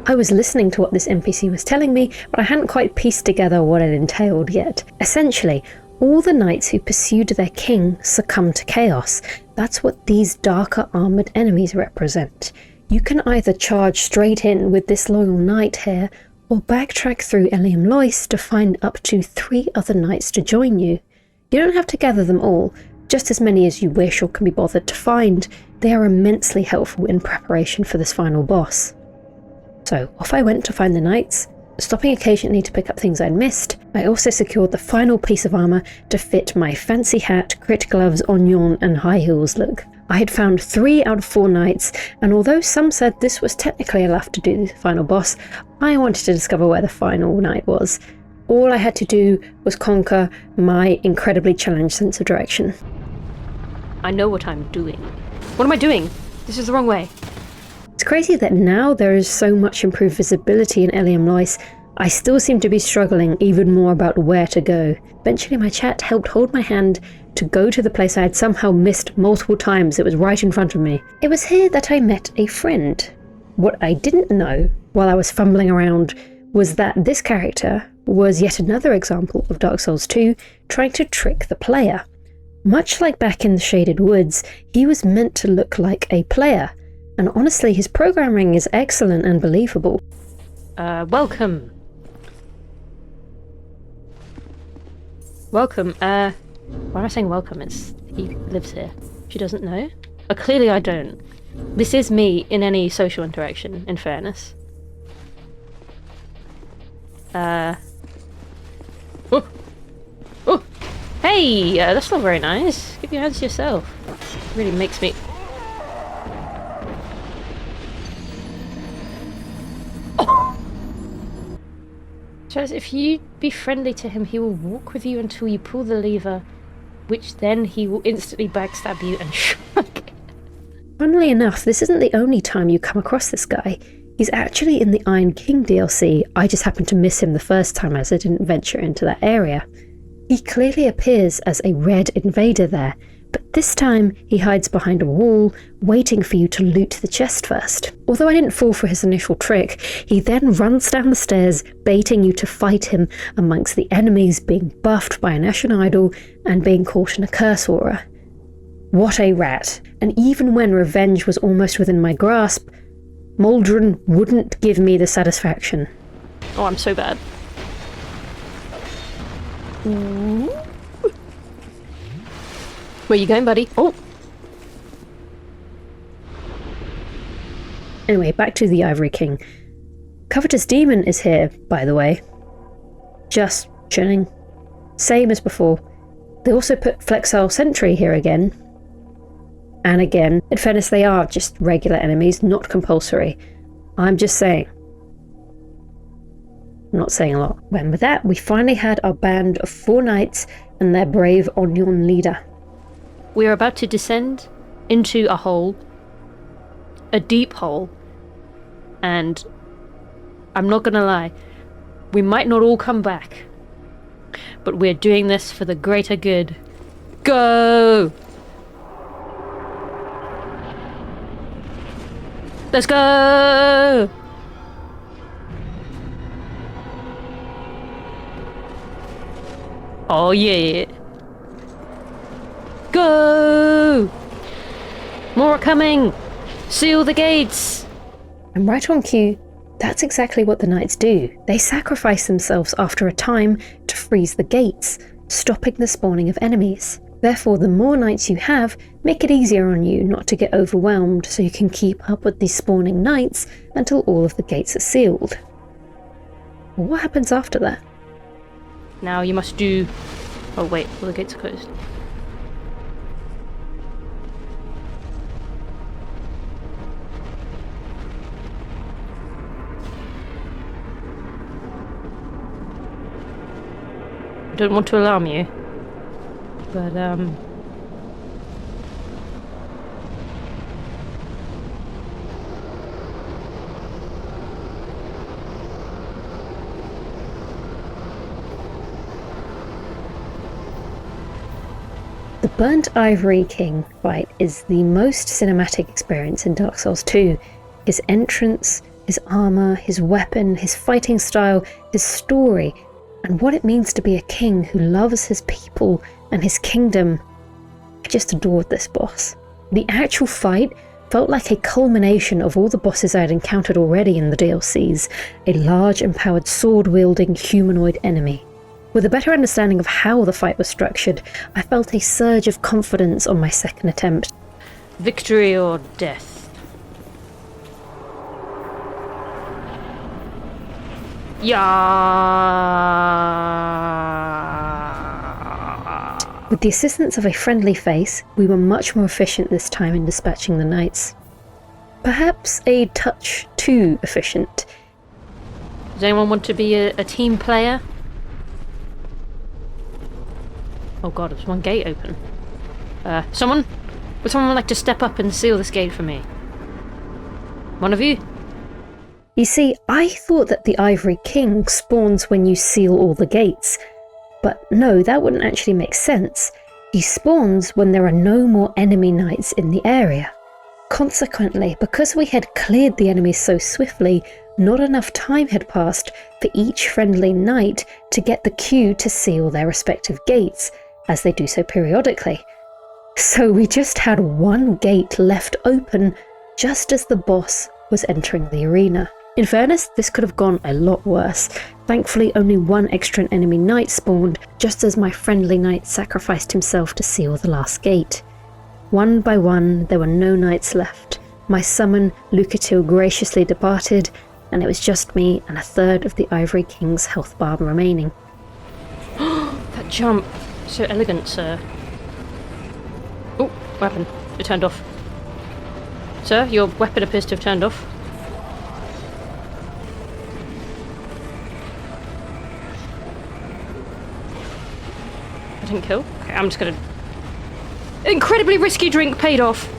I was listening to what this NPC was telling me, but I hadn't quite pieced together what it entailed yet. Essentially, all the knights who pursued their king succumbed to chaos. That's what these darker armoured enemies represent. You can either charge straight in with this loyal knight here, or backtrack through Eliam Lois to find up to 3 other knights to join you. You don't have to gather them all, just as many as you wish or can be bothered to find. They are immensely helpful in preparation for this final boss. So off I went to find the knights, stopping occasionally to pick up things I'd missed. I also secured the final piece of armour to fit my fancy hat, crit gloves, oignon and high heels look. I had found 3 out of 4 knights, and although some said this was technically enough to do the final boss, I wanted to discover where the final knight was. All I had to do was conquer my incredibly challenged sense of direction. I know what I'm doing. What am I doing? This is the wrong way. It's crazy that now there is so much improved visibility in Eliam Lois, I still seem to be struggling even more about where to go. Eventually my chat helped hold my hand to go to the place I had somehow missed multiple times. It was right in front of me. It was here that I met a friend. What I didn't know while I was fumbling around was that this character was yet another example of Dark Souls 2 trying to trick the player. Much like back in the Shaded Woods, he was meant to look like a player, and honestly his programming is excellent and believable. Welcome. Welcome, why am I saying welcome? He lives here. She doesn't know? But clearly I don't. This is me in any social interaction, in fairness. Oh! Oh! Hey! That's not very nice. Give your hands to yourself. It really makes me... Oh! Chalice, if you be friendly to him, he will walk with you until you pull the lever, which then he will instantly backstab you and shrug. Funnily enough, this isn't the only time you come across this guy. He's actually in the Iron King DLC. I just happened to miss him the first time as I didn't venture into that area. He clearly appears as a red invader there, but this time he hides behind a wall, waiting for you to loot the chest first. Although I didn't fall for his initial trick, he then runs down the stairs, baiting you to fight him amongst the enemies being buffed by an Ashen Idol and being caught in a curse aura. What a rat. And even when revenge was almost within my grasp, Maldron wouldn't give me the satisfaction. Oh, I'm so bad. Ooh. Where you going, buddy? Oh! Anyway, back to the Ivory King. Covetous Demon is here, by the way. Just chilling. Same as before. They also put Flexile Sentry here again. And again, in fairness, they are just regular enemies, not compulsory. I'm just saying. I'm not saying a lot. And with that, we finally had our band of 4 knights and their brave Onion leader. We are about to descend into a hole. A deep hole. And I'm not gonna lie, we might not all come back. But we're doing this for the greater good. Go! Let's go! Oh yeah. Go! More are coming! Seal the gates! And right on cue, that's exactly what the knights do. They sacrifice themselves after a time to freeze the gates, stopping the spawning of enemies. Therefore, the more knights you have, make it easier on you not to get overwhelmed so you can keep up with these spawning knights until all of the gates are sealed. What happens after that? Now you must do... Oh wait, all the gates are closed. I don't want to alarm you, but The Burnt Ivory King fight is the most cinematic experience in Dark Souls 2. His entrance, his armor, his weapon, his fighting style, his story, and what it means to be a king who loves his people and his kingdom. I just adored this boss. The actual fight felt like a culmination of all the bosses I had encountered already in the DLCs, a large empowered sword-wielding humanoid enemy. With a better understanding of how the fight was structured, I felt a surge of confidence on my second attempt. victory or death. Yeah. With the assistance of a friendly face, we were much more efficient this time in dispatching the knights. Perhaps a touch too efficient. Does anyone want to be a team player? Oh god, there's one gate open. Would someone like to step up and seal this gate for me? One of you? You see, I thought that the Ivory King spawns when you seal all the gates. But no, that wouldn't actually make sense. He spawns when there are no more enemy knights in the area. Consequently, because we had cleared the enemies so swiftly, not enough time had passed for each friendly knight to get the queue to seal their respective gates, as they do so periodically. So we just had one gate left open just as the boss was entering the arena. In fairness, this could have gone a lot worse. Thankfully, only one extra enemy knight spawned, just as my friendly knight sacrificed himself to seal the last gate. One by one, there were no knights left. My summon, Lucatil, graciously departed, and it was just me and a third of the Ivory King's health bar remaining. That jump. So elegant, sir. Oh, weapon. It turned off. Sir, your weapon appears to have turned off. I didn't kill. Okay, I'm just gonna... Incredibly risky drink paid off.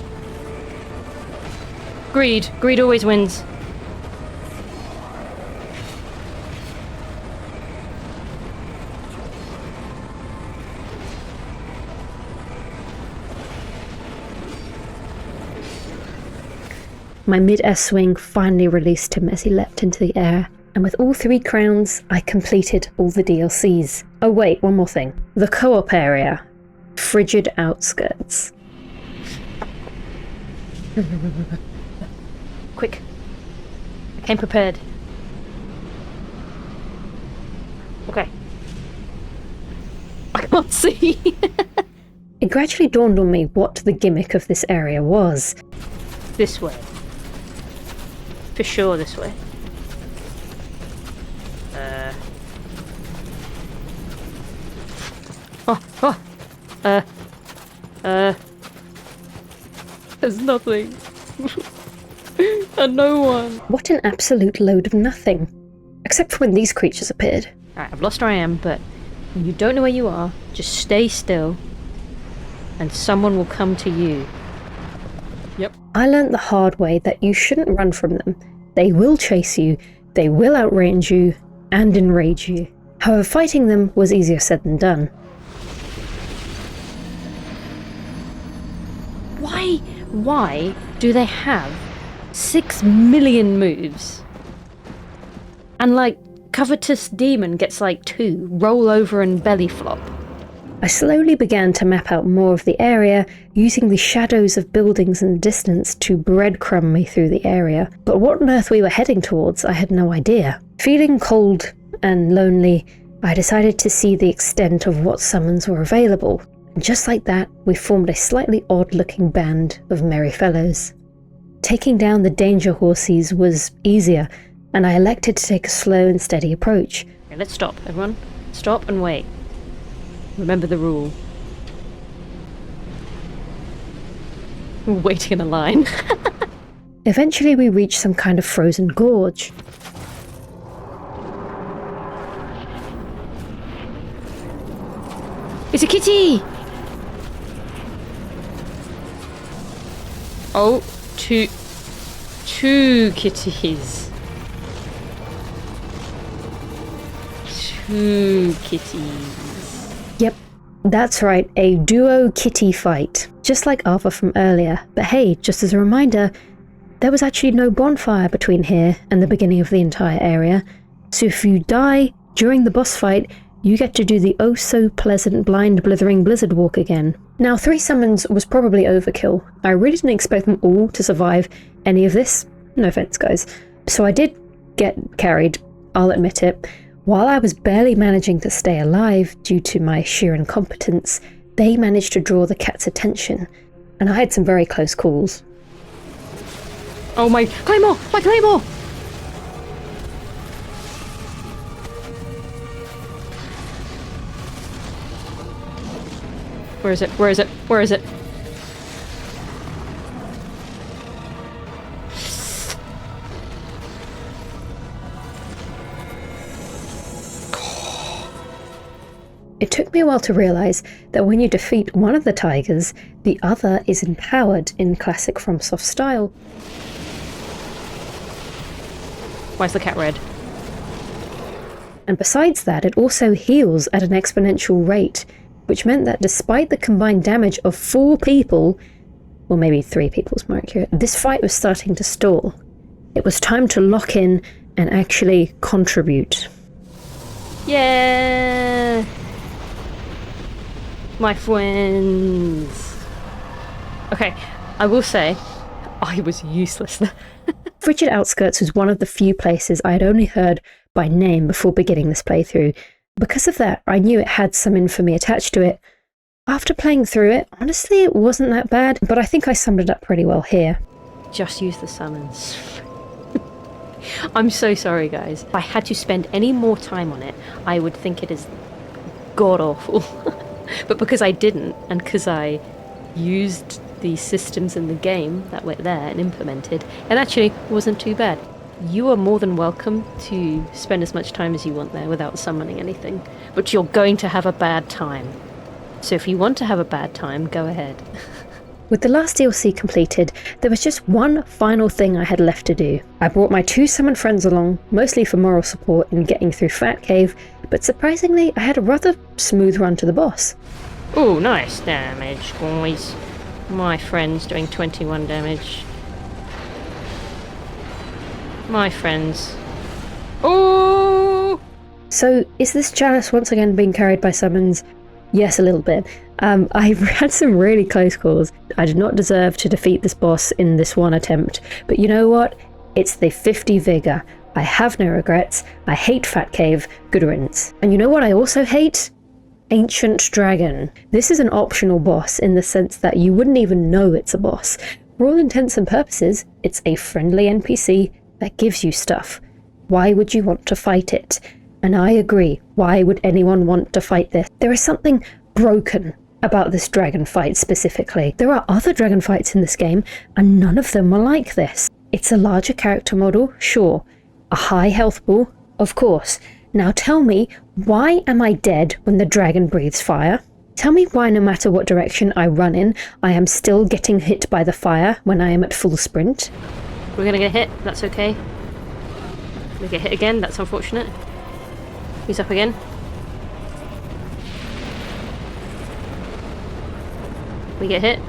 Greed. Greed always wins. My mid-air swing finally released him as he leapt into the air, and with all 3 crowns, I completed all the DLCs. Oh wait, one more thing. The co-op area. Frigid Outskirts. Quick. I came prepared. Okay. I can't see. It gradually dawned on me what the gimmick of this area was. This way. For sure this way. There's nothing. And no one. What an absolute load of nothing. Except for when these creatures appeared. Alright, I've lost where I am, but when you don't know where you are, just stay still and someone will come to you. Yep. I learnt the hard way that you shouldn't run from them. They will chase you, they will outrange you, and enrage you. However, fighting them was easier said than done. Why do they have 6 million moves? And like, Covetous Demon gets like 2, roll over and belly flop. I slowly began to map out more of the area, using the shadows of buildings in the distance to breadcrumb me through the area. But what on earth we were heading towards, I had no idea. Feeling cold and lonely, I decided to see the extent of what summons were available. And just like that, we formed a slightly odd-looking band of merry fellows. Taking down the danger horses was easier, and I elected to take a slow and steady approach. Okay, let's stop, everyone. Stop and wait. Remember the rule. We're waiting in a line. Eventually we reached some kind of frozen gorge. It's a kitty! Oh, two kitties. Two kitties. Yep, that's right, a duo kitty fight. Just like Arthur from earlier. But hey, just as a reminder, there was actually no bonfire between here and the beginning of the entire area. So if you die during the boss fight, you get to do the oh-so-pleasant blind blithering blizzard walk again. Now, 3 summons was probably overkill. I really didn't expect them all to survive any of this. No offense, guys. So I did get carried, I'll admit it. While I was barely managing to stay alive due to my sheer incompetence, they managed to draw the cat's attention, and I had some very close calls. Oh, my claymore! My claymore! Where is it? Where is it? Where is it? It took me a while to realise that when you defeat one of the tigers, the other is empowered in classic FromSoft style. Why is the cat red? And besides that, it also heals at an exponential rate, which meant that despite the combined damage of 4 people, or maybe 3 people is more accurate, this fight was starting to stall. It was time to lock in and actually contribute. Yeah! My friends! Okay, I will say, I was useless. Frigid Outskirts was one of the few places I had only heard by name before beginning this playthrough. Because of that, I knew it had some infamy attached to it. After playing through it, honestly, it wasn't that bad, but I think I summed it up pretty well here. Just use the summons. I'm so sorry, guys. If I had to spend any more time on it, I would think it is god-awful. But because I didn't, and because I used the systems in the game that were there and implemented, it actually wasn't too bad. You are more than welcome to spend as much time as you want there without summoning anything, but you're going to have a bad time. So if you want to have a bad time, go ahead. With the last DLC completed, there was just one final thing I had left to do. I brought my 2 summoned friends along, mostly for moral support in getting through Fat Cave, but surprisingly I had a rather smooth run to the boss. Oh, nice damage, guys. My friend's doing 21 damage. My friends. Oh! So, is this Chalice once again being carried by summons? Yes, a little bit. I had some really close calls. I did not deserve to defeat this boss in this one attempt, but you know what? It's the 50 Vigor. I have no regrets. I hate Fat Cave. Good riddance. And you know what I also hate? Ancient Dragon. This is an optional boss in the sense that you wouldn't even know it's a boss. For all intents and purposes, it's a friendly NPC that gives you stuff. Why would you want to fight it? And I agree, why would anyone want to fight this? There is something broken about this dragon fight specifically. There are other dragon fights in this game, and none of them are like this. It's a larger character model, sure. A high health pool, of course. Now tell me, why am I dead when the dragon breathes fire? Tell me why no matter what direction I run in, I am still getting hit by the fire when I am at full sprint? We're gonna get hit, that's okay. We get hit again, that's unfortunate. He's up again. We get hit.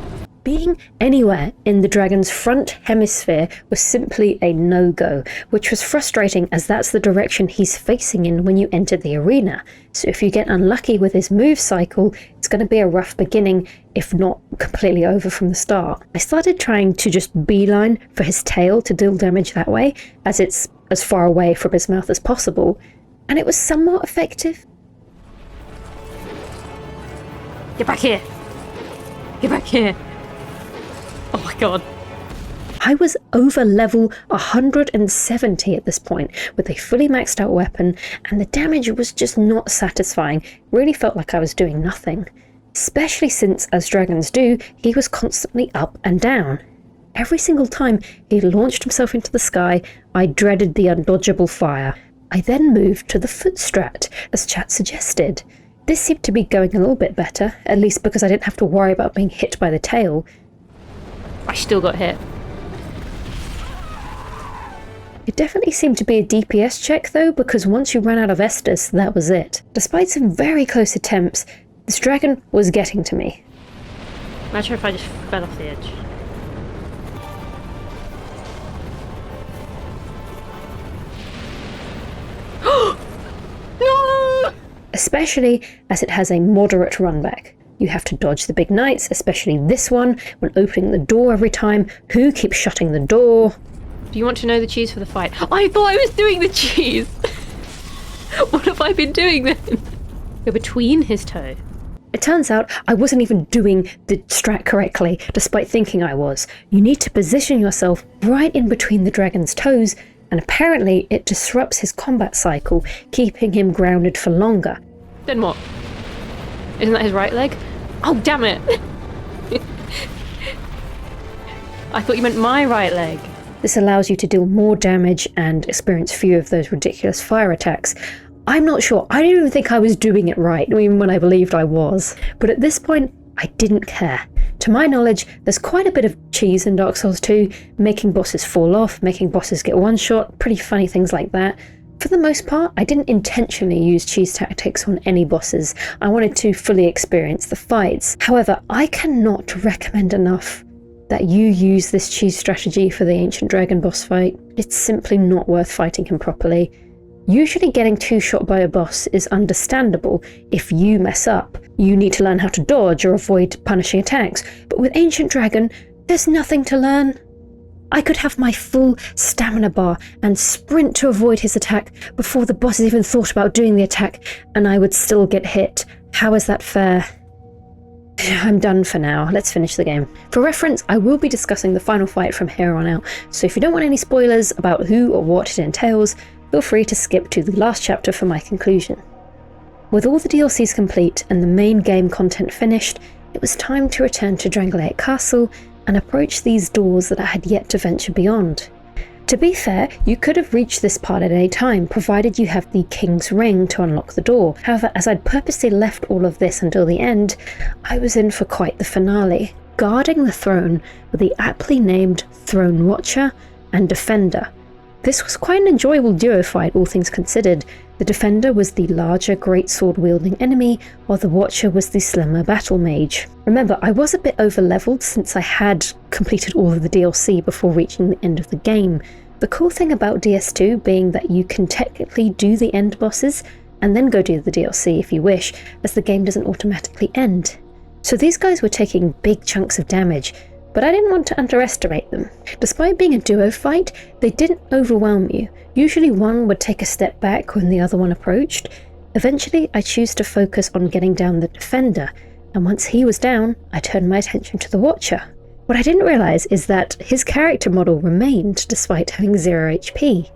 Being anywhere in the dragon's front hemisphere was simply a no-go, which was frustrating as that's the direction he's facing in when you enter the arena. So if you get unlucky with his move cycle, it's going to be a rough beginning, if not completely over from the start. I started trying to just beeline for his tail to deal damage that way, as it's as far away from his mouth as possible, and it was somewhat effective. Get back here! Get back here! Oh my god. I was over level 170 at this point with a fully maxed out weapon, and the damage was just not satisfying. It really felt like I was doing nothing. Especially since, as dragons do, he was constantly up and down. Every single time he launched himself into the sky, I dreaded the undodgeable fire. I then moved to the foot strat, as chat suggested. This seemed to be going a little bit better, at least because I didn't have to worry about being hit by the tail. I still got hit. It definitely seemed to be a DPS check though, because once you ran out of Estus, that was it. Despite some very close attempts, this dragon was getting to me. Imagine if I just fell off the edge. No! Especially as it has a moderate run back. You have to dodge the big knights, especially this one, when opening the door every time. Who keeps shutting the door? Do you want to know the cheese for the fight? I thought I was doing the cheese! What have I been doing then? Go between his toe. It turns out I wasn't even doing the strat correctly, despite thinking I was. You need to position yourself right in between the dragon's toes, and apparently it disrupts his combat cycle, keeping him grounded for longer. Then what? Isn't that his right leg? Oh, damn it! I thought you meant my right leg. This allows you to deal more damage and experience fewer of those ridiculous fire attacks. I'm not sure. I don't even think I was doing it right, even when I believed I was. But at this point, I didn't care. To my knowledge, there's quite a bit of cheese in Dark Souls 2, making bosses fall off, making bosses get one-shot, pretty funny things like that. For the most part, I didn't intentionally use cheese tactics on any bosses. I wanted to fully experience the fights. However, I cannot recommend enough that you use this cheese strategy for the Ancient Dragon boss fight. It's simply not worth fighting him properly. Usually getting two-shot by a boss is understandable if you mess up. You need to learn how to dodge or avoid punishing attacks, but with Ancient Dragon, there's nothing to learn. I could have my full stamina bar and sprint to avoid his attack before the boss has even thought about doing the attack, and I would still get hit. How is that fair? I'm done for now. Let's finish the game. For reference, I will be discussing the final fight from here on out, so if you don't want any spoilers about who or what it entails, feel free to skip to the last chapter for my conclusion. With all the DLCs complete and the main game content finished, it was time to return to Drangleic Castle and approach these doors that I had yet to venture beyond. To be fair, you could have reached this part at any time, provided you have the King's Ring to unlock the door. However, as I'd purposely left all of this until the end, I was in for quite the finale. Guarding the throne were the aptly named Throne Watcher and Defender. This was quite an enjoyable duo fight, all things considered. The Defender was the larger greatsword-wielding enemy, while the Watcher was the slimmer battle mage. Remember, I was a bit over-leveled since I had completed all of the DLC before reaching the end of the game. The cool thing about DS2 being that you can technically do the end bosses, and then go do the DLC if you wish, as the game doesn't automatically end. So these guys were taking big chunks of damage, but I didn't want to underestimate them. Despite being a duo fight, they didn't overwhelm you. Usually one would take a step back when the other one approached. Eventually, I chose to focus on getting down the Defender, and once he was down, I turned my attention to the Watcher. What I didn't realise is that his character model remained despite having 0 HP.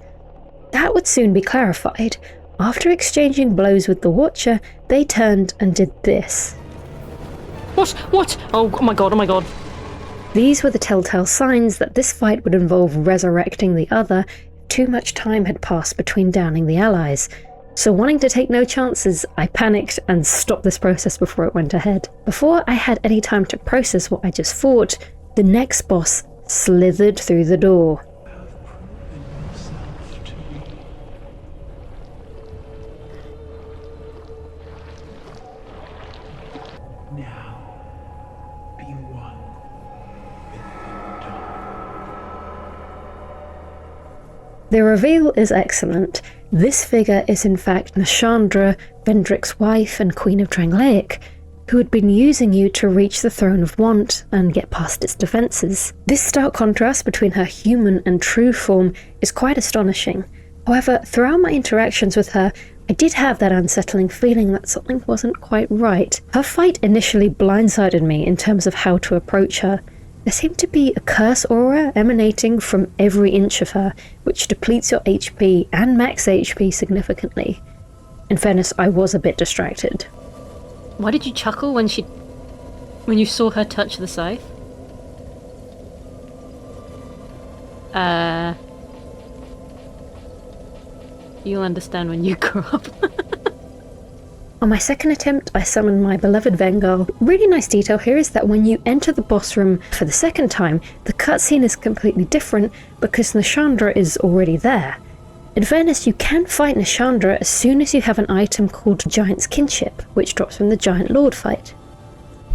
That would soon be clarified. After exchanging blows with the Watcher, they turned and did this. What? Oh my god, oh my god. These were the telltale signs that this fight would involve resurrecting the other if too much time had passed between downing the allies. So wanting to take no chances, I panicked and stopped this process before it went ahead. Before I had any time to process what I just fought, the next boss slithered through the door. The reveal is excellent. This figure is in fact Nashandra, Vendrick's wife and Queen of Drangleic, who had been using you to reach the Throne of Want and get past its defences. This stark contrast between her human and true form is quite astonishing. However, throughout my interactions with her, I did have that unsettling feeling that something wasn't quite right. Her fight initially blindsided me in terms of how to approach her. There seemed to be a curse aura emanating from every inch of her, which depletes your HP and max HP significantly. In fairness, I was a bit distracted. Why did you chuckle when you saw her touch the scythe? You'll understand when you grow up. On my second attempt, I summoned my beloved Vengal. Really nice detail here is that when you enter the boss room for the second time, the cutscene is completely different because Nashandra is already there. In fairness, you can fight Nashandra as soon as you have an item called Giant's Kinship, which drops from the Giant Lord fight.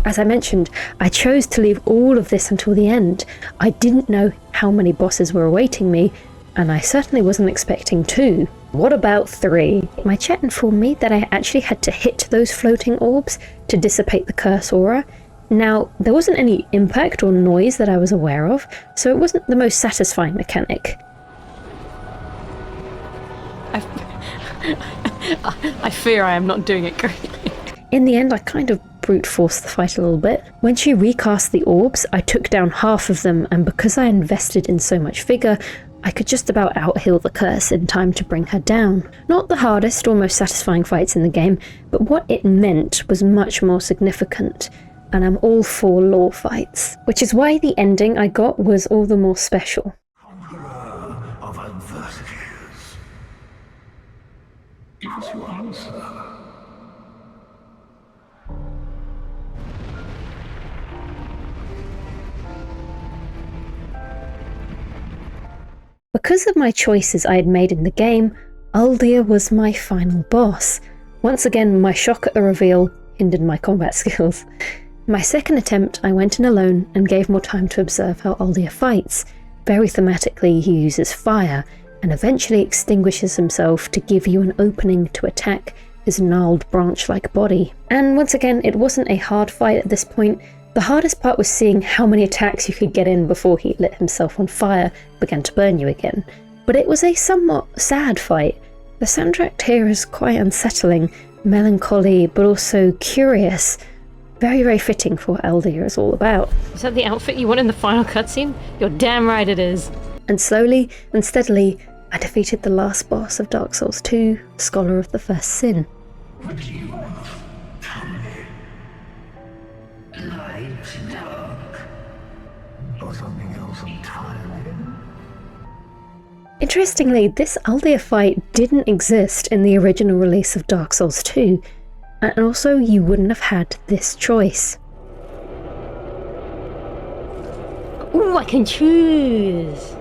As I mentioned, I chose to leave all of this until the end. I didn't know how many bosses were awaiting me, and I certainly wasn't expecting 2. What about 3? My chat informed me that I actually had to hit those floating orbs to dissipate the curse aura. Now, there wasn't any impact or noise that I was aware of, so it wasn't the most satisfying mechanic. I fear I am not doing it correctly. In the end, I kind of brute forced the fight a little bit. When she recast the orbs, I took down half of them, and because I invested in so much vigour, I could just about out-heal the curse in time to bring her down. Not the hardest or most satisfying fights in the game, but what it meant was much more significant, and I'm all for lore fights. Which is why the ending I got was all the more special. Conqueror of adversities. Give us your answer. Because of my choices I had made in the game, Aldia was my final boss. Once again, my shock at the reveal hindered my combat skills. My second attempt, I went in alone and gave more time to observe how Aldia fights. Very thematically, he uses fire, and eventually extinguishes himself to give you an opening to attack his gnarled branch-like body. And once again, it wasn't a hard fight at this point. The hardest part was seeing how many attacks you could get in before he lit himself on fire, began to burn you again. But it was a somewhat sad fight. The soundtrack here is quite unsettling, melancholy, but also curious. Very, very fitting for what Aldia is all about. Is that the outfit you want in the final cutscene? You're damn right it is. And slowly and steadily, I defeated the last boss of Dark Souls 2, Scholar of the First Sin. What do you want? Tell me. Light, dark, or something else entirely? Interestingly, this Aldia fight didn't exist in the original release of Dark Souls 2, and also you wouldn't have had this choice. Ooh, I can choose!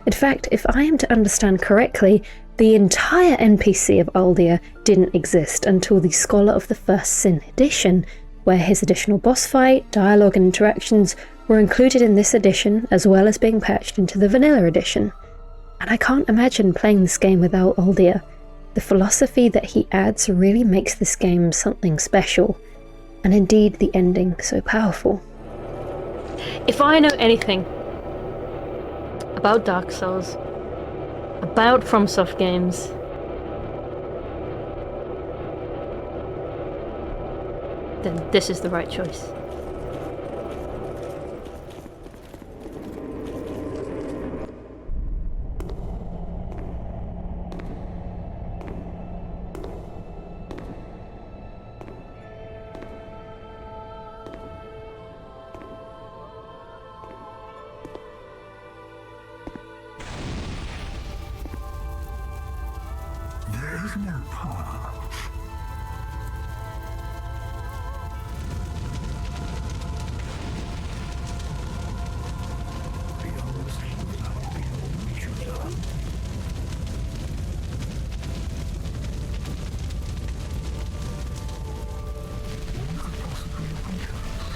In fact, if I am to understand correctly, the entire NPC of Aldia didn't exist until the Scholar of the First Sin edition, where his additional boss fight, dialogue and interactions were included in this edition as well as being patched into the vanilla edition. And I can't imagine playing this game without Aldia. The philosophy that he adds really makes this game something special, and indeed the ending so powerful. If I know anything about Dark Souls, about FromSoft games, then this is the right choice. There is no path. Beyond the singular, beyond which you learn. One could possibly open to us.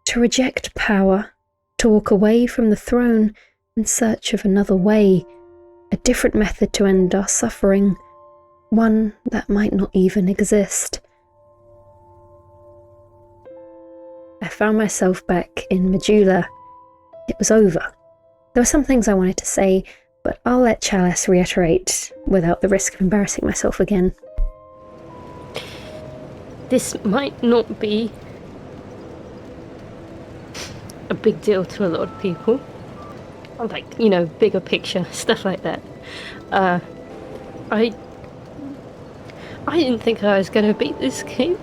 To reject power, to walk away from the throne in search of another way, a different method to end our suffering, one that might not even exist. I found myself back in Majula. It was over. There were some things I wanted to say, but I'll let Chalice reiterate without the risk of embarrassing myself again. This might not be a big deal to a lot of people. Like, you know, bigger picture, stuff like that. I didn't think I was going to beat this game.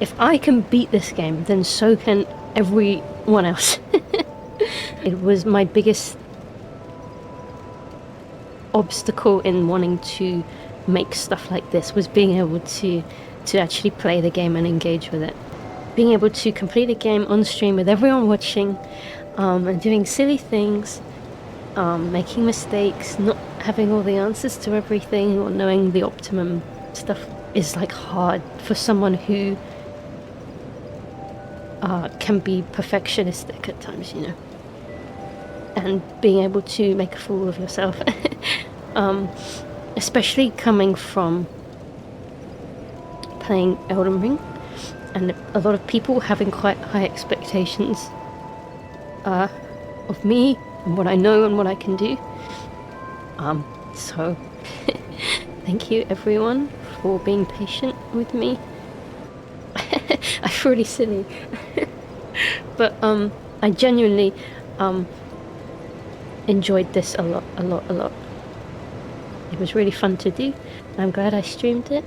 If I can beat this game, then so can everyone else. It was my biggest obstacle in wanting to make stuff like this, was being able to actually play the game and engage with it. Being able to complete a game on stream with everyone watching, and doing silly things, making mistakes, not having all the answers to everything or knowing the optimum stuff is like hard for someone who can be perfectionistic at times, you know. And being able to make a fool of yourself, especially coming from playing Elden Ring and a lot of people having quite high expectations of me and what I know and what I can do. So thank you everyone for being patient with me. I feel really silly. But I genuinely enjoyed this a lot. It was really fun to do. I'm glad I streamed it.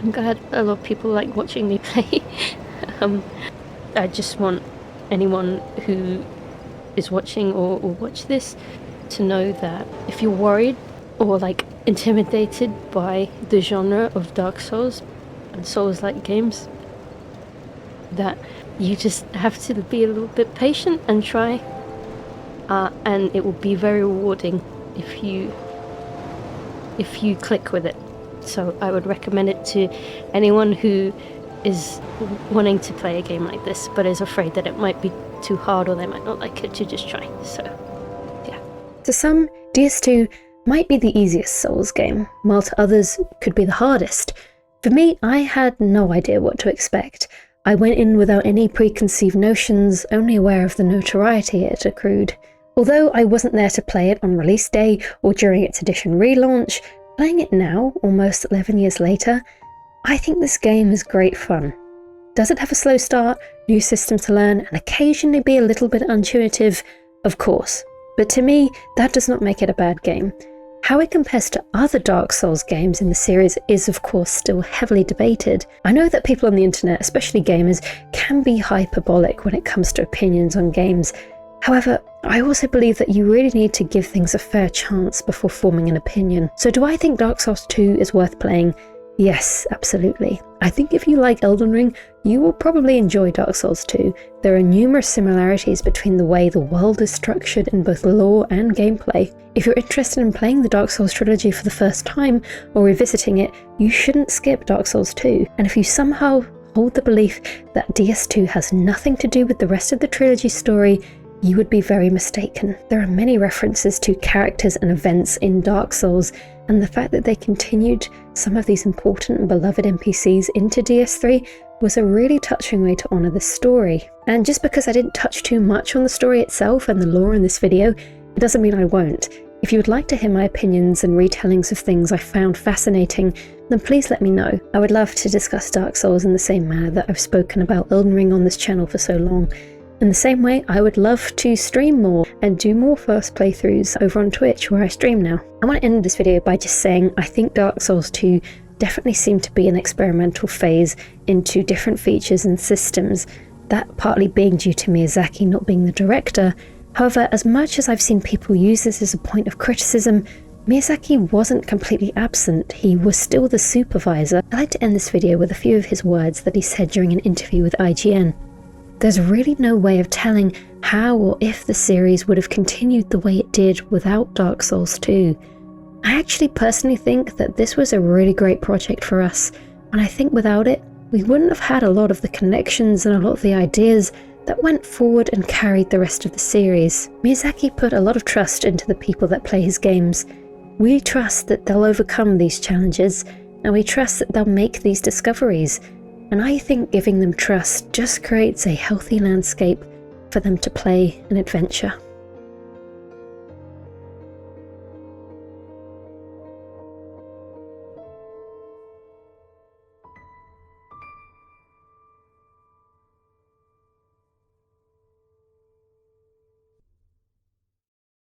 I'm glad a lot of people like watching me play. I just want anyone who is watching or watch this to know that if you're worried or like intimidated by the genre of Dark Souls and Souls-like games, that you just have to be a little bit patient and try, and it will be very rewarding if you click with it. So I would recommend it to anyone who is wanting to play a game like this but is afraid that it might be too hard or they might not like it, to just try. So yeah. To some, DS2 might be the easiest Souls game, while to others could be the hardest. For me, I had no idea what to expect. I went in without any preconceived notions, only aware of the notoriety it accrued. Although I wasn't there to play it on release day or during its edition relaunch, playing it now, almost 11 years later, I think this game is great fun. Does it have a slow start, new systems to learn, and occasionally be a little bit intuitive? Of course. But to me, that does not make it a bad game. How it compares to other Dark Souls games in the series is of course still heavily debated. I know that people on the internet, especially gamers, can be hyperbolic when it comes to opinions on games. However, I also believe that you really need to give things a fair chance before forming an opinion. So do I think Dark Souls 2 is worth playing? Yes, absolutely. I think if you like Elden Ring, you will probably enjoy Dark Souls 2. There are numerous similarities between the way the world is structured in both lore and gameplay. If you're interested in playing the Dark Souls trilogy for the first time, or revisiting it, you shouldn't skip Dark Souls 2. And if you somehow hold the belief that DS2 has nothing to do with the rest of the trilogy story, you would be very mistaken. There are many references to characters and events in Dark Souls, and the fact that they continued some of these important and beloved NPCs into DS3 was a really touching way to honour this story. And just because I didn't touch too much on the story itself and the lore in this video, it doesn't mean I won't. If you would like to hear my opinions and retellings of things I found fascinating, then please let me know. I would love to discuss Dark Souls in the same manner that I've spoken about Elden Ring on this channel for so long. In the same way, I would love to stream more and do more first playthroughs over on Twitch where I stream now. I want to end this video by just saying I think Dark Souls 2 definitely seemed to be an experimental phase into different features and systems, that partly being due to Miyazaki not being the director. However, as much as I've seen people use this as a point of criticism, Miyazaki wasn't completely absent, he was still the supervisor. I'd like to end this video with a few of his words that he said during an interview with IGN. There's really no way of telling how or if the series would have continued the way it did without Dark Souls 2. I actually personally think that this was a really great project for us, and I think without it, we wouldn't have had a lot of the connections and a lot of the ideas that went forward and carried the rest of the series. Miyazaki put a lot of trust into the people that play his games. We trust that they'll overcome these challenges, and we trust that they'll make these discoveries. And I think giving them trust just creates a healthy landscape for them to play and adventure.